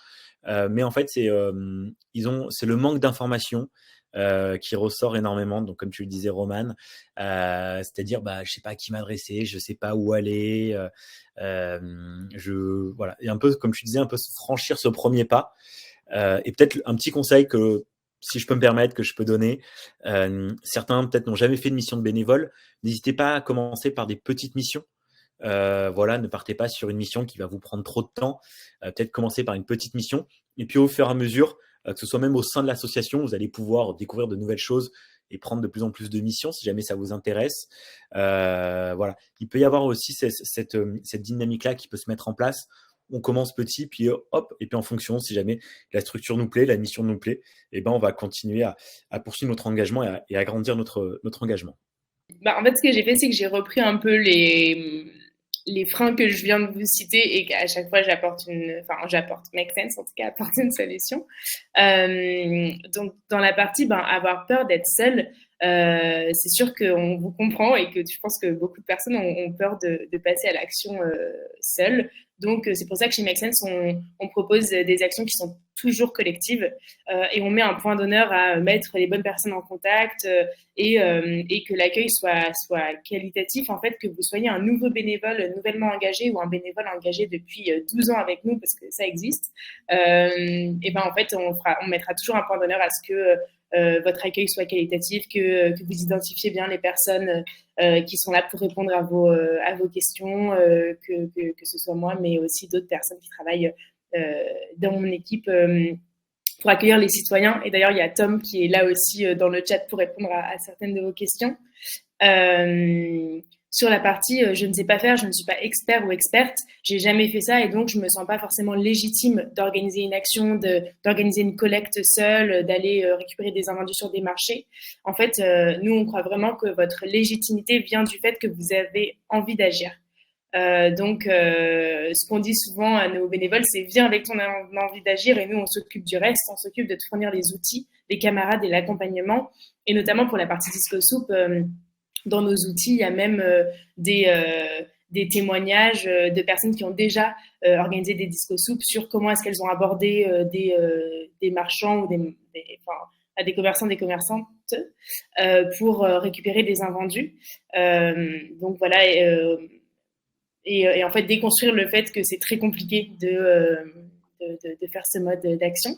Mais en fait, c'est le manque d'information qui ressort énormément. Donc, comme tu le disais, Roman, c'est-à-dire, je sais pas à qui m'adresser, je sais pas où aller. Voilà. Et un peu, comme tu disais, un peu franchir ce premier pas. Et peut-être un petit conseil que, si je peux me permettre, que je peux donner. Certains peut-être n'ont jamais fait de mission de bénévole. N'hésitez pas à commencer par des petites missions. Voilà, ne partez pas sur une mission qui va vous prendre trop de temps. Peut-être commencer par une petite mission, et puis au fur et à mesure, que ce soit même au sein de l'association, vous allez pouvoir découvrir de nouvelles choses et prendre de plus en plus de missions si jamais ça vous intéresse. Voilà, il peut y avoir aussi cette dynamique-là qui peut se mettre en place. On commence petit, puis hop, et puis en fonction, si jamais la structure nous plaît, la mission nous plaît, et on va continuer à poursuivre notre engagement et à agrandir notre engagement. En fait, ce que j'ai fait, c'est que j'ai repris un peu les freins que je viens de vous citer et qu'à chaque fois j'apporte Make Sense en tout cas apporte une solution. Donc dans la partie avoir peur d'être seul, c'est sûr qu'on vous comprend et que je pense que beaucoup de personnes ont peur de passer à l'action seule. Donc c'est pour ça que chez Make Sense on propose des actions qui sont toujours collectives et on met un point d'honneur à mettre les bonnes personnes en contact et que l'accueil soit qualitatif, en fait, que vous soyez un nouveau bénévole nouvellement engagé ou un bénévole engagé depuis 12 ans avec nous, parce que ça existe, et ben en fait, on mettra toujours un point d'honneur à ce que votre accueil soit qualitatif, que vous identifiez bien les personnes qui sont là pour répondre à vos questions, que ce soit moi, mais aussi d'autres personnes qui travaillent dans mon équipe pour accueillir les citoyens. Et d'ailleurs, il y a Tom qui est là aussi dans le chat pour répondre à certaines de vos questions. Sur la partie je ne sais pas faire, je ne suis pas expert ou experte, j'ai jamais fait ça et donc je me sens pas forcément légitime d'organiser une action, d'organiser une collecte seule, d'aller récupérer des invendus sur des marchés. En fait, nous on croit vraiment que votre légitimité vient du fait que vous avez envie d'agir. Donc, ce qu'on dit souvent à nos bénévoles, c'est viens avec ton envie d'agir et nous, on s'occupe du reste, on s'occupe de te fournir les outils, les camarades et l'accompagnement. Et notamment pour la partie Disco Soup, dans nos outils, il y a même des témoignages de personnes qui ont déjà organisé des Disco Soup sur comment est-ce qu'elles ont abordé des marchands ou à des commerçants, des commerçantes pour récupérer des invendus. Donc voilà. Et en fait, déconstruire le fait que c'est très compliqué de faire ce mode d'action.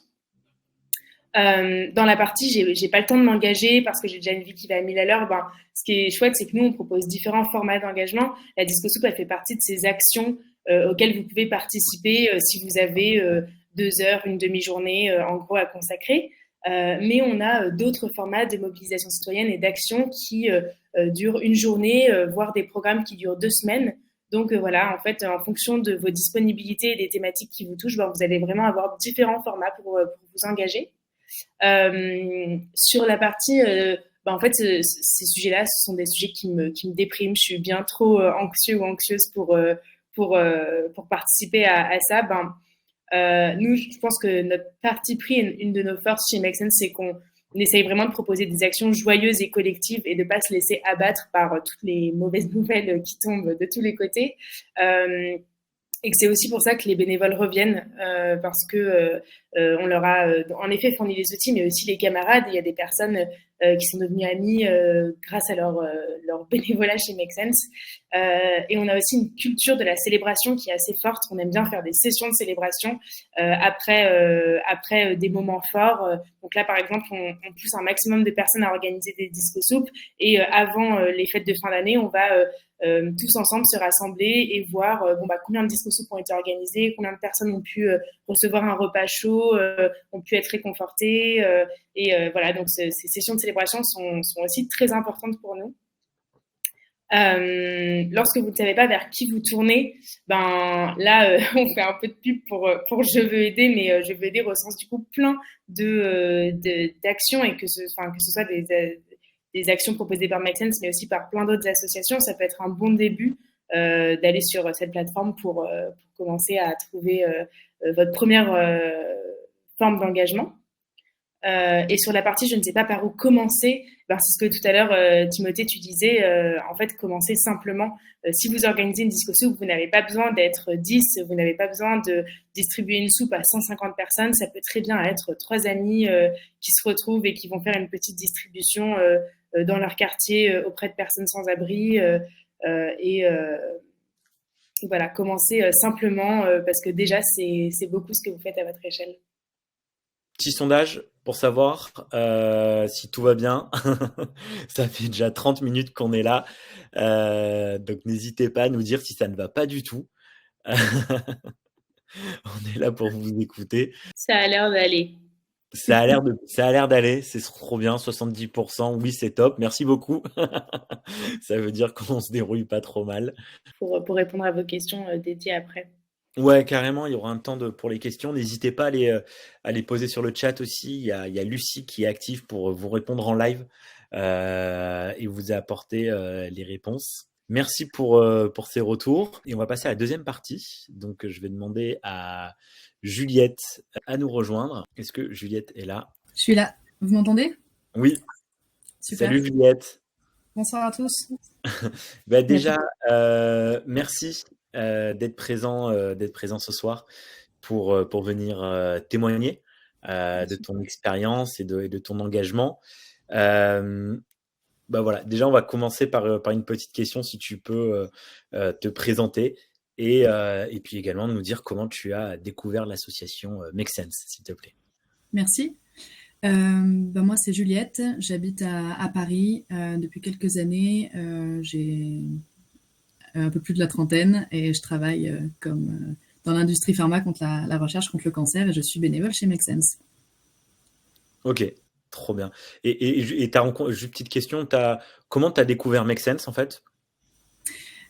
Dans la partie, j'ai pas le temps de m'engager parce que j'ai déjà une vie qui va à 1000 à l'heure. Ce qui est chouette, c'est que nous, on propose différents formats d'engagement. La Disco Soup, elle fait partie de ces actions auxquelles vous pouvez participer si vous avez 2 heures, une demi-journée, en gros, à consacrer. Mais on a d'autres formats de mobilisation citoyenne et d'action qui durent une journée, voire des programmes qui durent 2 semaines. Donc voilà, en fait, en fonction de vos disponibilités et des thématiques qui vous touchent, vous allez vraiment avoir différents formats pour vous engager. Sur la partie, en fait, ces sujets-là, ce sont des sujets qui me dépriment. Je suis bien trop anxieux ou anxieuse pour participer à ça. Nous, je pense que notre parti pris, une de nos forces chez Make Sense, c'est qu'on essaye vraiment de proposer des actions joyeuses et collectives et de ne pas se laisser abattre par toutes les mauvaises nouvelles qui tombent de tous les côtés. Et que c'est aussi pour ça que les bénévoles reviennent, parce que on leur a en effet fourni les outils, mais aussi les camarades. Il y a des personnes qui sont devenues amies grâce à leur bénévolat chez Make Sense. Et on a aussi une culture de la célébration qui est assez forte. On aime bien faire des sessions de célébration après des moments forts. Donc là, par exemple, on pousse un maximum de personnes à organiser des disco soupes. Et avant les fêtes de fin d'année, on va tous ensemble se rassembler et voir combien de disco soupes ont été organisés, combien de personnes ont pu recevoir un repas chaud, ont pu être réconfortées. Voilà, donc ces sessions de célébration sont aussi très importantes pour nous. Lorsque vous ne savez pas vers qui vous tournez, là, on fait un peu de pub pour Je veux aider, mais Je veux aider recense du coup plein d'actions et que ce soit des actions proposées par Make Sense, mais aussi par plein d'autres associations. Ça peut être un bon début d'aller sur cette plateforme pour commencer à trouver votre première forme d'engagement. Et sur la partie, je ne sais pas par où commencer, c'est ce que tout à l'heure, Timothée, tu disais, en fait, commencer simplement. Si vous organisez une disco soupe, vous n'avez pas besoin d'être 10, vous n'avez pas besoin de distribuer une soupe à 150 personnes, ça peut très bien être 3 amis qui se retrouvent et qui vont faire une petite distribution dans leur quartier auprès de personnes sans abri. Voilà, commencer simplement parce que déjà, c'est beaucoup ce que vous faites à votre échelle. Petit sondage pour savoir si tout va bien. Ça fait déjà 30 minutes qu'on est là. Donc n'hésitez pas à nous dire si ça ne va pas du tout. On est là pour vous écouter. Ça a l'air d'aller. Ça a l'air d'aller, c'est trop bien, 70%. Oui, c'est top. Merci beaucoup. Ça veut dire qu'on se dérouille pas trop mal. Pour répondre à vos questions dédiées après. Ouais, carrément, il y aura un temps pour les questions. N'hésitez pas à les poser sur le chat aussi. Il y a Lucie qui est active pour vous répondre en live et vous apporter les réponses. Merci pour ces retours. Et on va passer à la deuxième partie. Donc, je vais demander à Juliette à nous rejoindre. Est-ce que Juliette est là? Je suis là. Vous m'entendez? Oui. Super. Salut Juliette. Bonsoir à tous. Déjà, merci d'être présent ce soir pour venir témoigner de ton expérience et de ton engagement. Voilà. Déjà, on va commencer par une petite question, si tu peux te présenter et puis également nous dire comment tu as découvert l'association Make Sense, s'il te plaît. Merci. Moi, c'est Juliette. J'habite à Paris depuis quelques années. J'ai un peu plus de la trentaine et je travaille dans l'industrie pharma contre la recherche contre le cancer et je suis bénévole chez Make Sense. Ok, trop bien. Et juste une petite question, comment tu as découvert Make Sense en fait?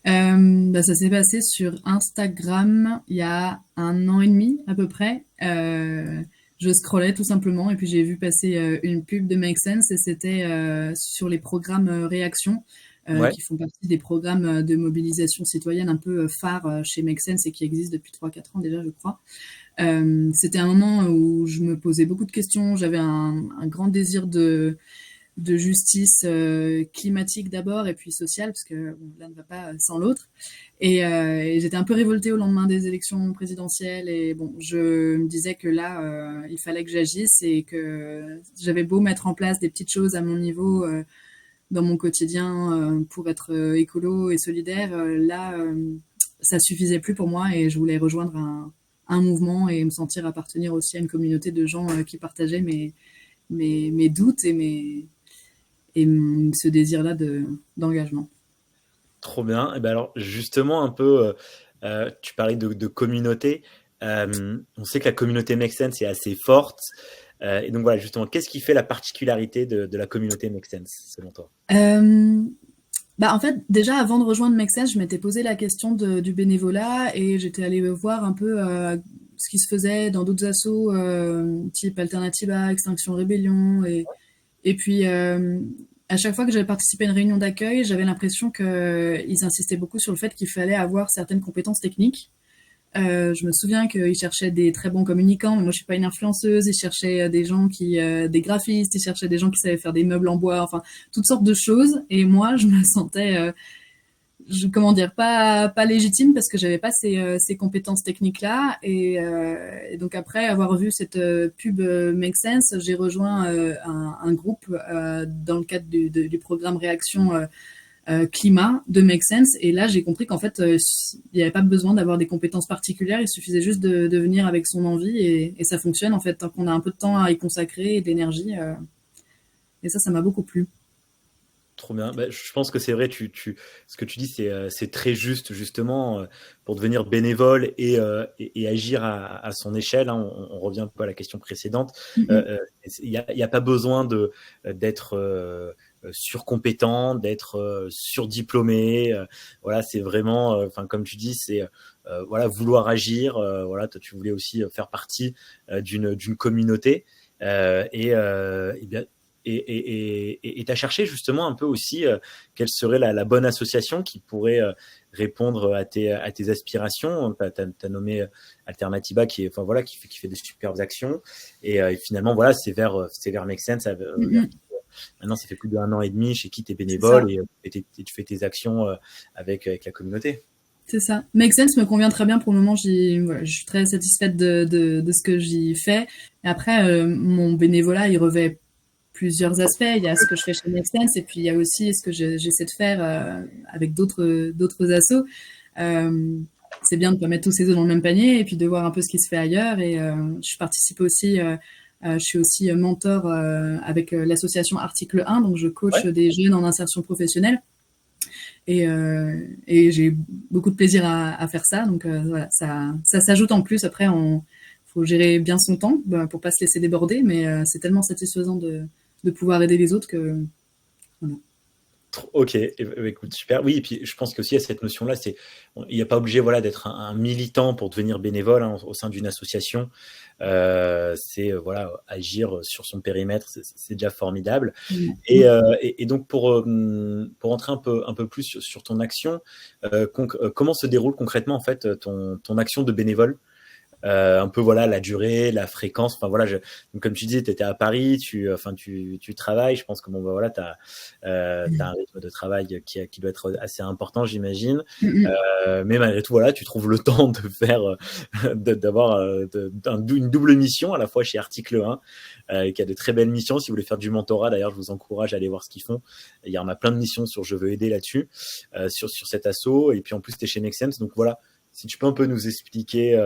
Ça s'est passé sur Instagram il y a 1 an et demi à peu près. Je scrollais tout simplement et puis j'ai vu passer une pub de Make Sense et c'était sur les programmes Réaction Ouais. qui font partie des programmes de mobilisation citoyenne un peu phares chez Make Sense et qui existent depuis 3-4 ans déjà, je crois. C'était un moment où je me posais beaucoup de questions. J'avais un grand désir de justice climatique d'abord et puis sociale, parce que bon, l'un ne va pas sans l'autre. Et j'étais un peu révoltée au lendemain des élections présidentielles. Et bon, je me disais que là, il fallait que j'agisse et que j'avais beau mettre en place des petites choses à mon niveau dans mon quotidien pour être écolo et solidaire. Là, ça suffisait plus pour moi et je voulais rejoindre un mouvement et me sentir appartenir aussi à une communauté de gens qui partageaient mes doutes et ce désir-là d'engagement. Trop bien. Et ben alors justement un peu, tu parlais de communauté. On sait que la communauté Make Sense est assez forte. Et donc voilà, justement, qu'est-ce qui fait la particularité de la communauté Make Sense, selon toi? En fait, déjà avant de rejoindre Make Sense, je m'étais posé la question du bénévolat et j'étais allée voir un peu ce qui se faisait dans d'autres assos, type Alternativa, Extinction Rébellion. Et puis, à chaque fois que j'avais participé à une réunion d'accueil, j'avais l'impression qu'ils insistaient beaucoup sur le fait qu'il fallait avoir certaines compétences techniques. Je me souviens qu'ils cherchaient des très bons communicants, mais moi je suis pas une influenceuse. Ils cherchaient des gens des graphistes, ils cherchaient des gens qui savaient faire des meubles en bois, enfin toutes sortes de choses. Et moi, je me sentais, pas légitime parce que j'avais pas ces compétences techniques-là. Et donc après avoir vu cette pub Make Sense, j'ai rejoint un groupe dans le cadre du programme Réaction climat de Make Sense. Et là, j'ai compris qu'en fait, il n'y avait pas besoin d'avoir des compétences particulières. Il suffisait juste de venir avec son envie et ça fonctionne en fait tant qu'on a un peu de temps à y consacrer et de l'énergie. Et ça m'a beaucoup plu. Trop bien. Je pense que c'est vrai, ce que tu dis, c'est très juste, justement, pour devenir bénévole et agir à son échelle. Hein. On revient un peu à la question précédente. Il n'y a pas besoin d'être surcompétent, d'être surdiplômé. Voilà, c'est vraiment, comme tu dis, c'est vouloir agir. Toi, tu voulais aussi faire partie d'une communauté. Et tu as cherché justement un peu aussi quelle serait la bonne association qui pourrait répondre à tes aspirations. Tu as nommé Alternativa qui fait des superbes actions. Et finalement, c'est vers Make Sense. Maintenant, ça fait plus d'1 an et demi chez qui tu es bénévole et tu fais tes actions avec la communauté. C'est ça. Make Sense me convient très bien pour le moment. Je suis très satisfaite de ce que j'y fais. Et après, mon bénévolat, il revêt plusieurs aspects. Il y a ce que je fais chez Make Sense et puis il y a aussi ce que j'essaie de faire avec d'autres assos. C'est bien de pas mettre tous ses œufs dans le même panier et puis de voir un peu ce qui se fait ailleurs. Et je participe aussi, je suis aussi mentor avec l'association Article 1, donc je coach des jeunes en insertion professionnelle. Et j'ai beaucoup de plaisir à faire ça. Donc voilà, ça s'ajoute en plus. Après, faut gérer bien son temps pour pas se laisser déborder, mais c'est tellement satisfaisant de pouvoir aider les autres que voilà. Ok, écoute, super. Oui, et puis je pense qu'aussi à cette notion-là, il n'y a pas obligé voilà, d'être un militant pour devenir bénévole hein, au sein d'une association. Voilà, agir sur son périmètre, c'est déjà formidable. Et donc pour entrer un peu plus sur ton action, comment se déroule concrètement en fait ton action de bénévole? Un peu voilà la durée, la fréquence. Enfin voilà, donc, comme tu disais, tu étais à Paris, tu travailles. Je pense que bon bah voilà, t'as un rythme de travail qui doit être assez important, j'imagine. Mais malgré tout voilà, tu trouves le temps de faire d'avoir une double mission à la fois chez Article 1 qui a de très belles missions. Si vous voulez faire du mentorat, d'ailleurs, je vous encourage à aller voir ce qu'ils font. Il y en a plein de missions sur Je veux aider là-dessus, sur cet asso. Et puis en plus, tu es chez Make Sense. Donc voilà, si tu peux un peu nous expliquer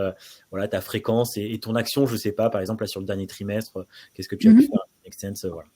voilà, ta fréquence et ton action, je sais pas, par exemple, là, sur le dernier trimestre, qu'est-ce que tu as pu faire avec Make Sense, voilà.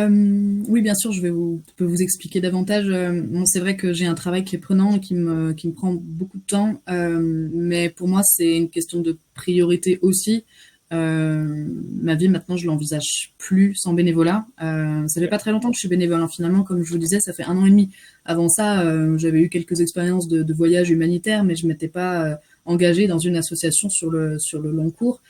Oui, bien sûr, je peux vous expliquer davantage. Bon, c'est vrai que j'ai un travail qui est prenant et qui me prend beaucoup de temps, mais pour moi, c'est une question de priorité aussi. Ma vie maintenant, je l'envisage plus sans bénévolat. Ça fait pas très longtemps que je suis bénévole, hein. Finalement, comme je vous disais, ça fait 1 an et demi. Avant ça, j'avais eu quelques expériences de voyage humanitaire, mais je m'étais pas engagée dans une association sur le long cours.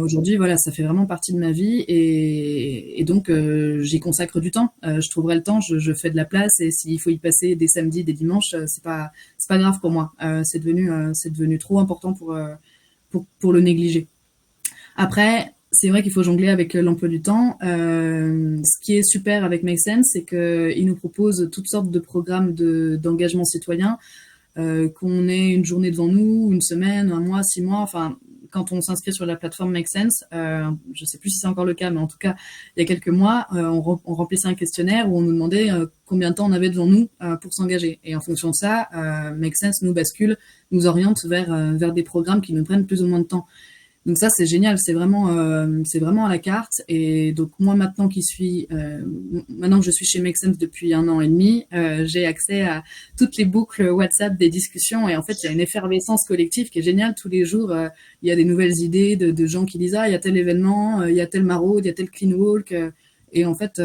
Aujourd'hui, voilà, ça fait vraiment partie de ma vie et donc j'y consacre du temps. Je trouverai le temps, je fais de la place et s'il faut y passer des samedis, des dimanches, c'est pas grave pour moi. C'est devenu trop important pour le négliger. Après, c'est vrai qu'il faut jongler avec l'emploi du temps. Ce qui est super avec Make Sense, c'est qu'il nous propose toutes sortes de programmes d'engagement citoyen, qu'on ait une journée devant nous, une semaine, 1 mois, 6 mois, enfin, quand on s'inscrit sur la plateforme Make Sense, je sais plus si c'est encore le cas, mais en tout cas, il y a quelques mois, on remplissait un questionnaire où on nous demandait combien de temps on avait devant nous pour s'engager. Et en fonction de ça, Make Sense nous bascule, nous oriente vers des programmes qui nous prennent plus ou moins de temps. Donc ça, c'est génial, c'est vraiment à la carte. Et donc moi, maintenant que je suis chez Make Sense depuis 1 an et demi, j'ai accès à toutes les boucles WhatsApp des discussions. Et en fait, il y a une effervescence collective qui est géniale. Tous les jours, il y a des nouvelles idées de gens qui disent il y a tel événement, il y a tel maraude, il y a tel clean walk. Et en fait,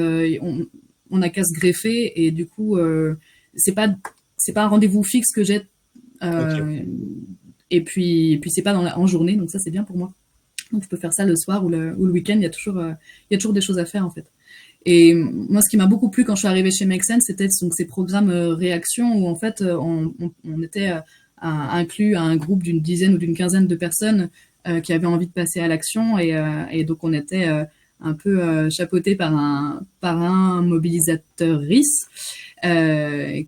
on a qu'à se greffer. Et du coup, c'est pas un rendez-vous fixe que j'ai. Okay. Et puis c'est pas en journée, donc ça c'est bien pour moi. Donc je peux faire ça le soir ou le week-end. Il y a toujours des choses à faire en fait. Et moi, ce qui m'a beaucoup plu quand je suis arrivée chez Make Sense, c'était donc ces programmes réaction où en fait on était inclus à un groupe d'une dizaine ou d'une quinzaine de personnes qui avaient envie de passer à l'action et donc on était un peu chapeauté par un mobilisateur RIS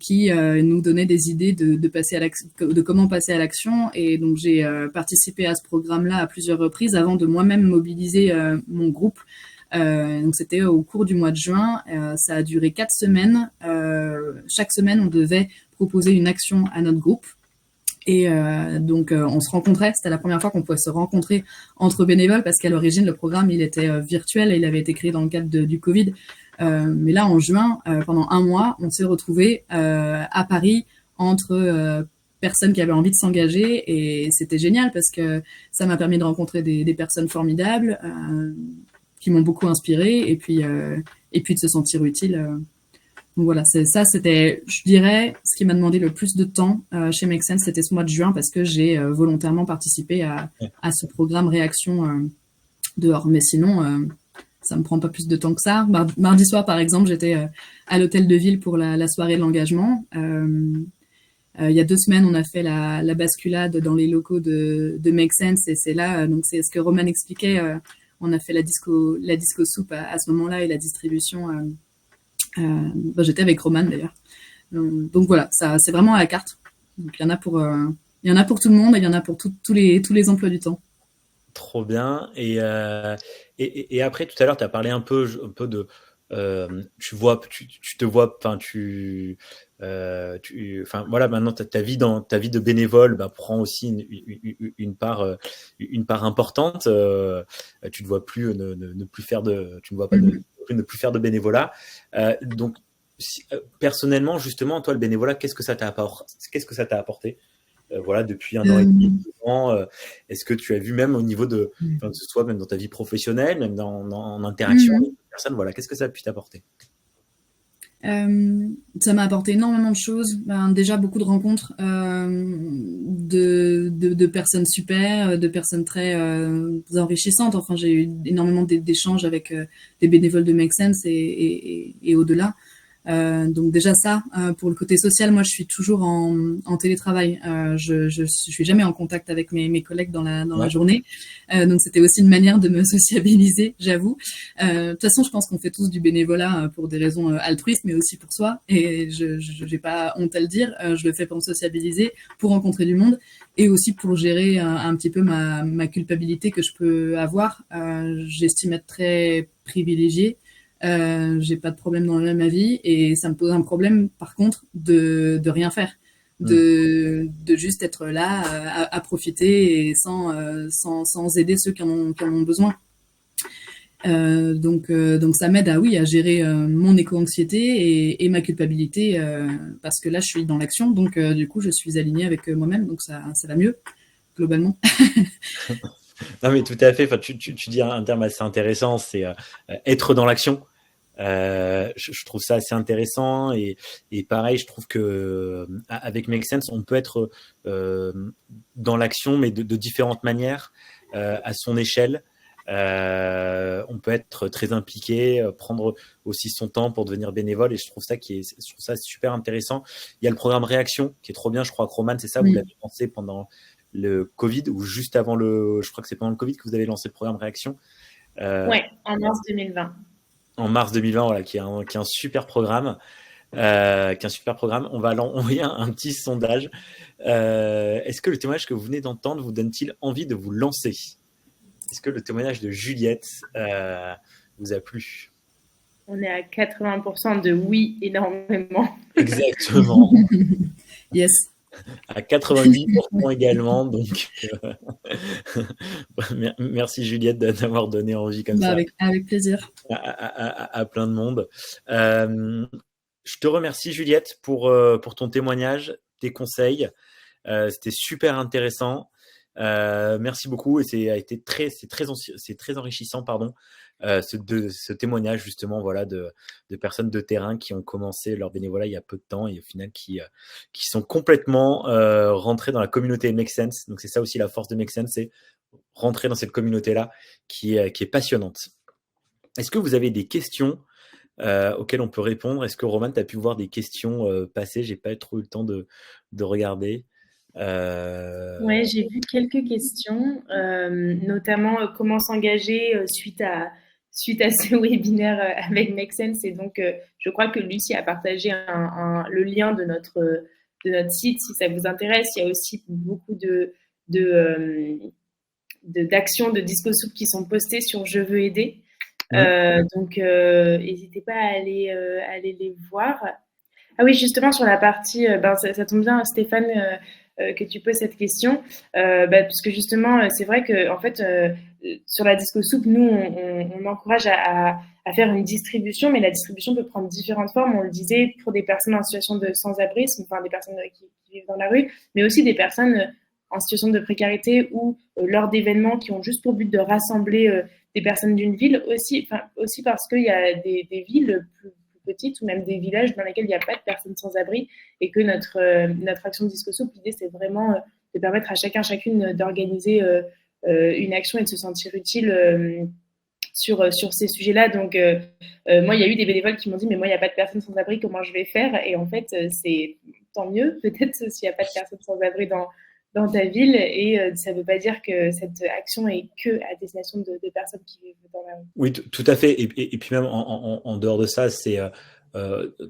qui nous donnait des idées de passer à de comment passer à l'action. Et donc j'ai participé à ce programme-là à plusieurs reprises avant de moi-même mobiliser mon groupe. Donc c'était au cours du mois de juin. Ça a duré 4 semaines. Chaque semaine, on devait proposer une action à notre groupe. Et donc on se rencontrait, c'était la première fois qu'on pouvait se rencontrer entre bénévoles parce qu'à l'origine le programme il était virtuel et il avait été créé dans le cadre du Covid. Mais là en juin, pendant 1 mois, on s'est retrouvés à Paris entre personnes qui avaient envie de s'engager et c'était génial parce que ça m'a permis de rencontrer des personnes formidables qui m'ont beaucoup inspiré et puis de se sentir utile. Donc voilà, c'était, je dirais, ce qui m'a demandé le plus de temps chez Make Sense, c'était ce mois de juin parce que j'ai volontairement participé à ce programme réaction dehors. Mais sinon, ça me prend pas plus de temps que ça. Mardi soir, par exemple, j'étais à l'hôtel de ville pour la soirée de l'engagement. Il y a 2 semaines, on a fait la basculade dans les locaux de Make Sense et c'est là, donc c'est ce que Roman expliquait. On a fait la disco soupe à ce moment-là et la distribution. J'étais avec Roman d'ailleurs. Donc voilà, ça c'est vraiment à la carte. Donc il y en a pour tout le monde et il y en a pour tous les emplois du temps. Trop bien. Et après, tout à l'heure, tu as parlé un peu de. Tu te vois, enfin voilà, maintenant ta vie de bénévole prend aussi une part importante. Tu ne vois plus ne plus faire tu ne vois pas ne plus faire de bénévolat. Donc personnellement, justement, toi, le bénévolat, qu'est-ce que ça t'a apporté? Voilà, depuis 1 an et demi, 2 ans, est-ce que tu as vu même au niveau que ce soit même dans ta vie professionnelle, même en interaction avec les personnes, voilà, qu'est-ce que ça a pu t'apporter? Ça m'a apporté énormément de choses. Déjà beaucoup de rencontres de personnes super, de personnes très enrichissantes. Enfin, j'ai eu énormément d'échanges avec des bénévoles de Make Sense et au-delà. Donc déjà ça, pour le côté social, moi je suis toujours en télétravail. Je suis jamais en contact avec mes collègues dans la Ouais. journée. Donc c'était aussi une manière de me sociabiliser, j'avoue. De toute façon, je pense qu'on fait tous du bénévolat pour des raisons altruistes, mais aussi pour soi. Et je n'ai pas honte à le dire. Je le fais pour me sociabiliser, pour rencontrer du monde, et aussi pour gérer un petit peu ma culpabilité que je peux avoir. J'estime être très privilégiée. J'ai pas de problème dans ma vie et ça me pose un problème par contre de rien faire, de juste être là à profiter et sans aider ceux qui en ont besoin. Donc ça m'aide à gérer mon éco-anxiété et ma culpabilité parce que là je suis dans l'action, donc du coup je suis alignée avec moi-même, donc ça va mieux globalement. Non, mais tout à fait. Enfin, tu dis un terme assez intéressant, c'est être dans l'action. Je trouve ça assez intéressant et pareil, je trouve que avec Make Sense, on peut être dans l'action, mais de différentes manières, à son échelle. On peut être très impliqué, prendre aussi son temps pour devenir bénévole, et je trouve ça super intéressant. Il y a le programme Réaction qui est trop bien. Je crois que Roman, c'est ça, vous Oui. l'avez lancé pendant le Covid ou juste avant je crois que c'est pendant le Covid que vous avez lancé le programme Réaction. Euh, Ouais, en mars 2020. En mars 2020, voilà, qui est un super programme. On va envoyer un petit sondage. Est-ce que le témoignage que vous venez d'entendre vous donne-t-il envie de vous lancer? Est-ce que le témoignage de Juliette vous a plu? On est à 80% de oui, énormément. Exactement. Yes. À 88% également. Donc, merci Juliette d'avoir donné envie comme ça Avec plaisir. à plein de monde. Je te remercie Juliette pour ton témoignage, tes conseils. C'était super intéressant. Merci beaucoup et c'est très enrichissant, pardon, ce témoignage justement, voilà, de personnes de terrain qui ont commencé leur bénévolat il y a peu de temps et au final qui sont complètement rentrées dans la communauté Make Sense. Donc c'est ça aussi la force de Make Sense, c'est rentrer dans cette communauté-là qui est passionnante. Est-ce que vous avez des questions auxquelles on peut répondre? Est-ce que Roman, tu as pu voir des questions passer? J'ai pas trop eu le temps de regarder. Ouais, j'ai vu quelques questions, notamment comment s'engager suite à ce webinaire avec Make Sense. Et donc, je crois que Lucie a partagé le lien de notre site si ça vous intéresse. Il y a aussi beaucoup de, euh, d'actions de Disco Soup qui sont postées sur Je veux aider. Donc, n'hésitez pas à aller les voir. Ah oui, justement, sur la partie, ça tombe bien, Stéphane, que tu poses cette question, parce que justement, c'est vrai que en fait, sur la Disco Soup, nous, on encourage à faire une distribution, mais la distribution peut prendre différentes formes. On le disait, pour des personnes en situation de sans-abrisme, enfin des personnes qui vivent dans la rue, mais aussi des personnes en situation de précarité ou lors d'événements qui ont juste pour but de rassembler des personnes d'une ville, aussi parce qu'il y a des villes plus petites ou même des villages dans lesquels il n'y a pas de personnes sans abri et que notre action de Disco Soup, l'idée c'est vraiment de permettre à chacune d'organiser une action et de se sentir utile sur ces sujets-là. Donc, moi, il y a eu des bénévoles qui m'ont dit, mais moi, il n'y a pas de personnes sans abri, comment je vais faire? Et en fait, c'est tant mieux, peut-être, s'il n'y a pas de personnes sans abri dans ta ville. Et ça ne veut pas dire que cette action est que à destination de personnes qui vivent dans la rue. Oui, tout à fait. Et puis même en dehors de ça, c'est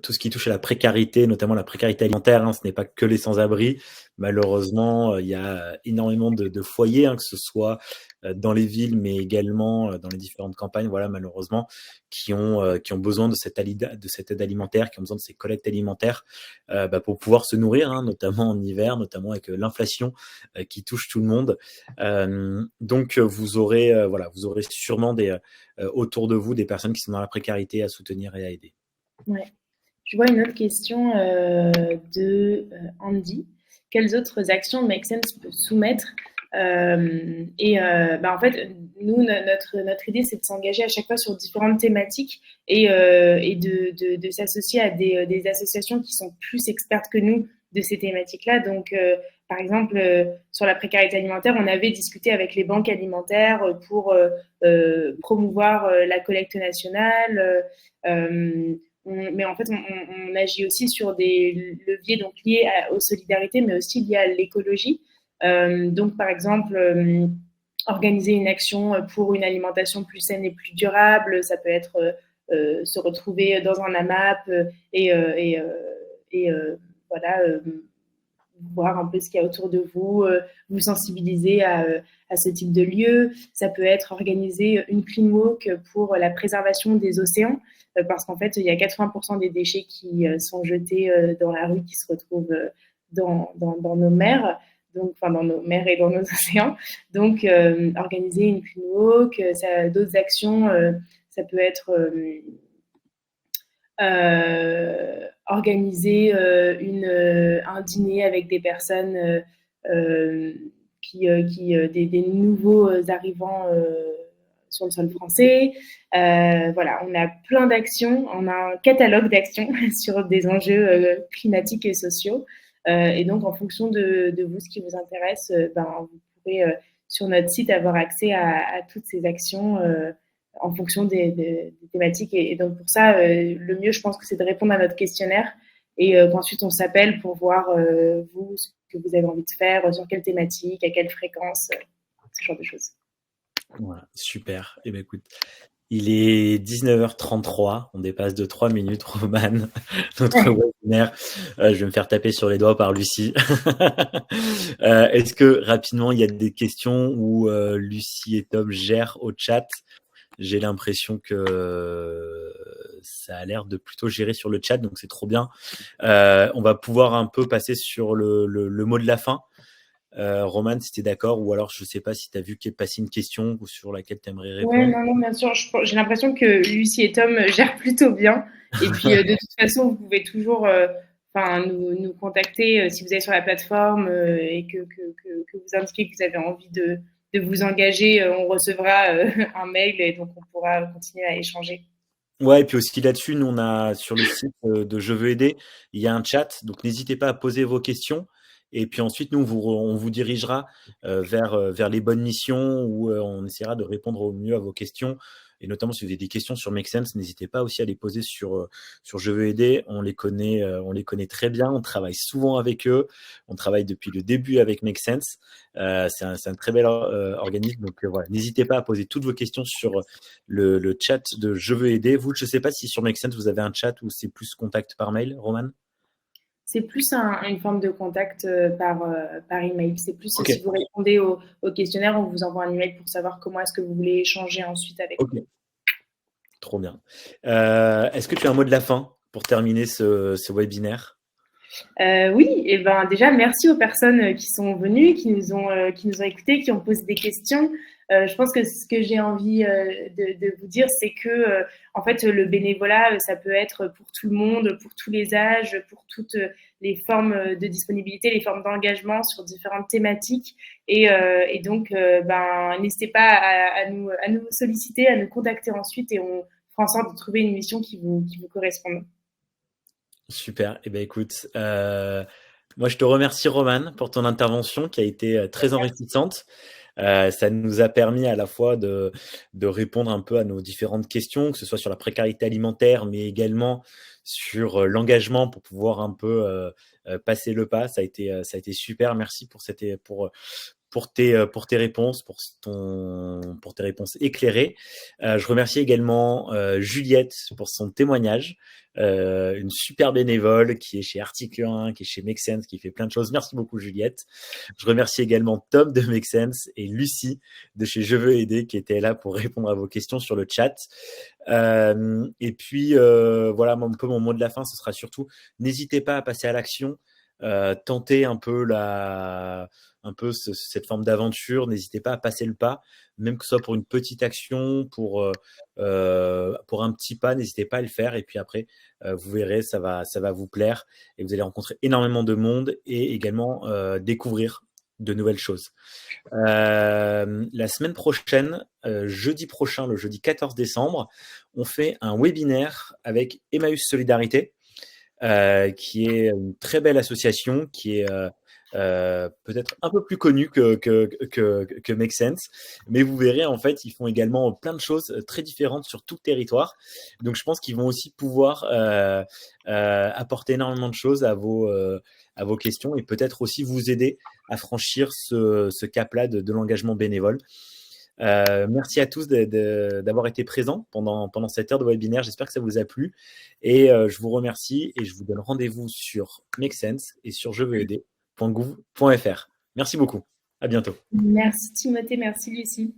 tout ce qui touche à la précarité, notamment la précarité alimentaire. Hein, ce n'est pas que les sans-abri. Malheureusement, il y a énormément de foyers, hein, que ce soit dans les villes, mais également dans les différentes campagnes, voilà, malheureusement, qui ont besoin de cette aide alimentaire, qui ont besoin de ces collectes alimentaires pour pouvoir se nourrir, hein, notamment en hiver, notamment avec l'inflation qui touche tout le monde. Donc, vous aurez sûrement autour de vous des personnes qui sont dans la précarité à soutenir et à aider. Ouais. Je vois une autre question de Andy. Quelles autres actions Make Sense peut soumettre En fait, nous, notre idée, c'est de s'engager à chaque fois sur différentes thématiques et de s'associer à des associations qui sont plus expertes que nous de ces thématiques-là. Donc, par exemple, sur la précarité alimentaire, on avait discuté avec les banques alimentaires pour promouvoir la collecte nationale. Mais en fait, on agit aussi sur des leviers donc, liés aux solidarités, mais aussi liés à l'écologie. Donc, par exemple, organiser une action pour une alimentation plus saine et plus durable, ça peut être se retrouver dans un AMAP et voilà, voir un peu ce qu'il y a autour de vous, vous sensibiliser à ce type de lieu. Ça peut être organiser une clean walk pour la préservation des océans, parce qu'en fait, il y a 80% des déchets qui sont jetés dans la rue qui se retrouvent dans nos mers. Donc, enfin, dans nos mers et dans nos océans. Donc, organiser une clean walk, d'autres actions, ça peut être organiser un dîner avec des personnes des nouveaux arrivants sur le sol français. Voilà, on a plein d'actions, on a un catalogue d'actions sur des enjeux climatiques et sociaux. Et donc, en fonction de vous, ce qui vous intéresse, vous pourrez sur notre site avoir accès à toutes ces actions en fonction des thématiques. Et donc, pour ça, le mieux, je pense que c'est de répondre à notre questionnaire et qu'ensuite, on s'appelle pour voir, vous, ce que vous avez envie de faire, sur quelle thématique, à quelle fréquence, ce genre de choses. Voilà, super. Eh bien, écoute, il est 19h33, on dépasse de 3 minutes, Romane, notre webinaire. Je vais me faire taper sur les doigts par Lucie. Est-ce que rapidement, il y a des questions où Lucie et Tom gèrent au chat? J'ai l'impression que ça a l'air de plutôt gérer sur le chat, donc c'est trop bien. On va pouvoir un peu passer sur le mot de la fin. Romane, si tu es d'accord, ou alors je ne sais pas si tu as vu qu'il est passé une question sur laquelle tu aimerais répondre. Oui, non, bien sûr. J'ai l'impression que Lucie et Tom gèrent plutôt bien. Et puis, de toute façon, vous pouvez toujours nous contacter si vous êtes sur la plateforme et que vous indiquez que vous avez envie de vous engager. On recevra un mail et donc on pourra continuer à échanger. Ouais, et puis aussi là-dessus, nous, on a sur le site de Je veux aider, il y a un chat, donc n'hésitez pas à poser vos questions. Et puis ensuite, nous, on vous dirigera vers les bonnes missions où on essaiera de répondre au mieux à vos questions. Et notamment, si vous avez des questions sur Make Sense, n'hésitez pas aussi à les poser sur Je veux aider. On les connaît très bien. On travaille souvent avec eux. On travaille depuis le début avec Make Sense. C'est un très bel organisme. Donc voilà, n'hésitez pas à poser toutes vos questions sur le chat de Je veux aider. Vous, je ne sais pas si sur Make Sense, vous avez un chat ou c'est plus contact par mail, Romane? C'est plus une forme de contact par email. C'est plus Okay. Si vous répondez au questionnaire, on vous envoie un email pour savoir comment est-ce que vous voulez échanger ensuite avec nous. Trop bien. Est-ce que tu as un mot de la fin pour terminer ce webinaire? Oui, et déjà merci aux personnes qui sont venues, qui nous ont écoutés, qui ont posé des questions. Je pense que ce que j'ai envie de vous dire, c'est que en fait le bénévolat, ça peut être pour tout le monde, pour tous les âges, pour toutes les formes de disponibilité, les formes d'engagement sur différentes thématiques. Et donc, n'hésitez pas à nous solliciter, à nous contacter ensuite, et on fera en sorte de trouver une mission qui vous corresponde. Super. Eh bien, écoute, moi, je te remercie, Romane, pour ton intervention qui a été très enrichissante. Ça nous a permis à la fois de répondre un peu à nos différentes questions, que ce soit sur la précarité alimentaire, mais également sur l'engagement pour pouvoir un peu passer le pas. Ça a été super. Merci pour tes réponses, pour tes réponses éclairées. Je remercie également Juliette pour son témoignage, une super bénévole qui est chez Article 1, qui est chez Make Sense, qui fait plein de choses. Merci beaucoup, Juliette. Je remercie également Tom de Make Sense et Lucie de chez Je veux aider qui était là pour répondre à vos questions sur le chat. Et puis, voilà, un peu mon mot de la fin, ce sera surtout, n'hésitez pas à passer à l'action. Tenter un peu cette forme d'aventure, n'hésitez pas à passer le pas, même que ce soit pour une petite action, pour un petit pas, n'hésitez pas à le faire, et puis après vous verrez, ça va vous plaire et vous allez rencontrer énormément de monde et également découvrir de nouvelles choses. La semaine prochaine, jeudi prochain, le jeudi 14 décembre, on fait un webinaire avec Emmaüs Solidarité, qui est une très belle association, qui est peut-être un peu plus connue que Make Sense, mais vous verrez, en fait, ils font également plein de choses très différentes sur tout le territoire. Donc, je pense qu'ils vont aussi pouvoir apporter énormément de choses à vos questions et peut-être aussi vous aider à franchir ce cap-là de l'engagement bénévole. Merci à tous d'avoir été présents pendant cette heure de webinaire. J'espère que ça vous a plu. Et je vous remercie et je vous donne rendez-vous sur Make Sense et sur jeveuxaider.gouv.fr. Merci beaucoup. À bientôt. Merci Timothée, merci Lucie.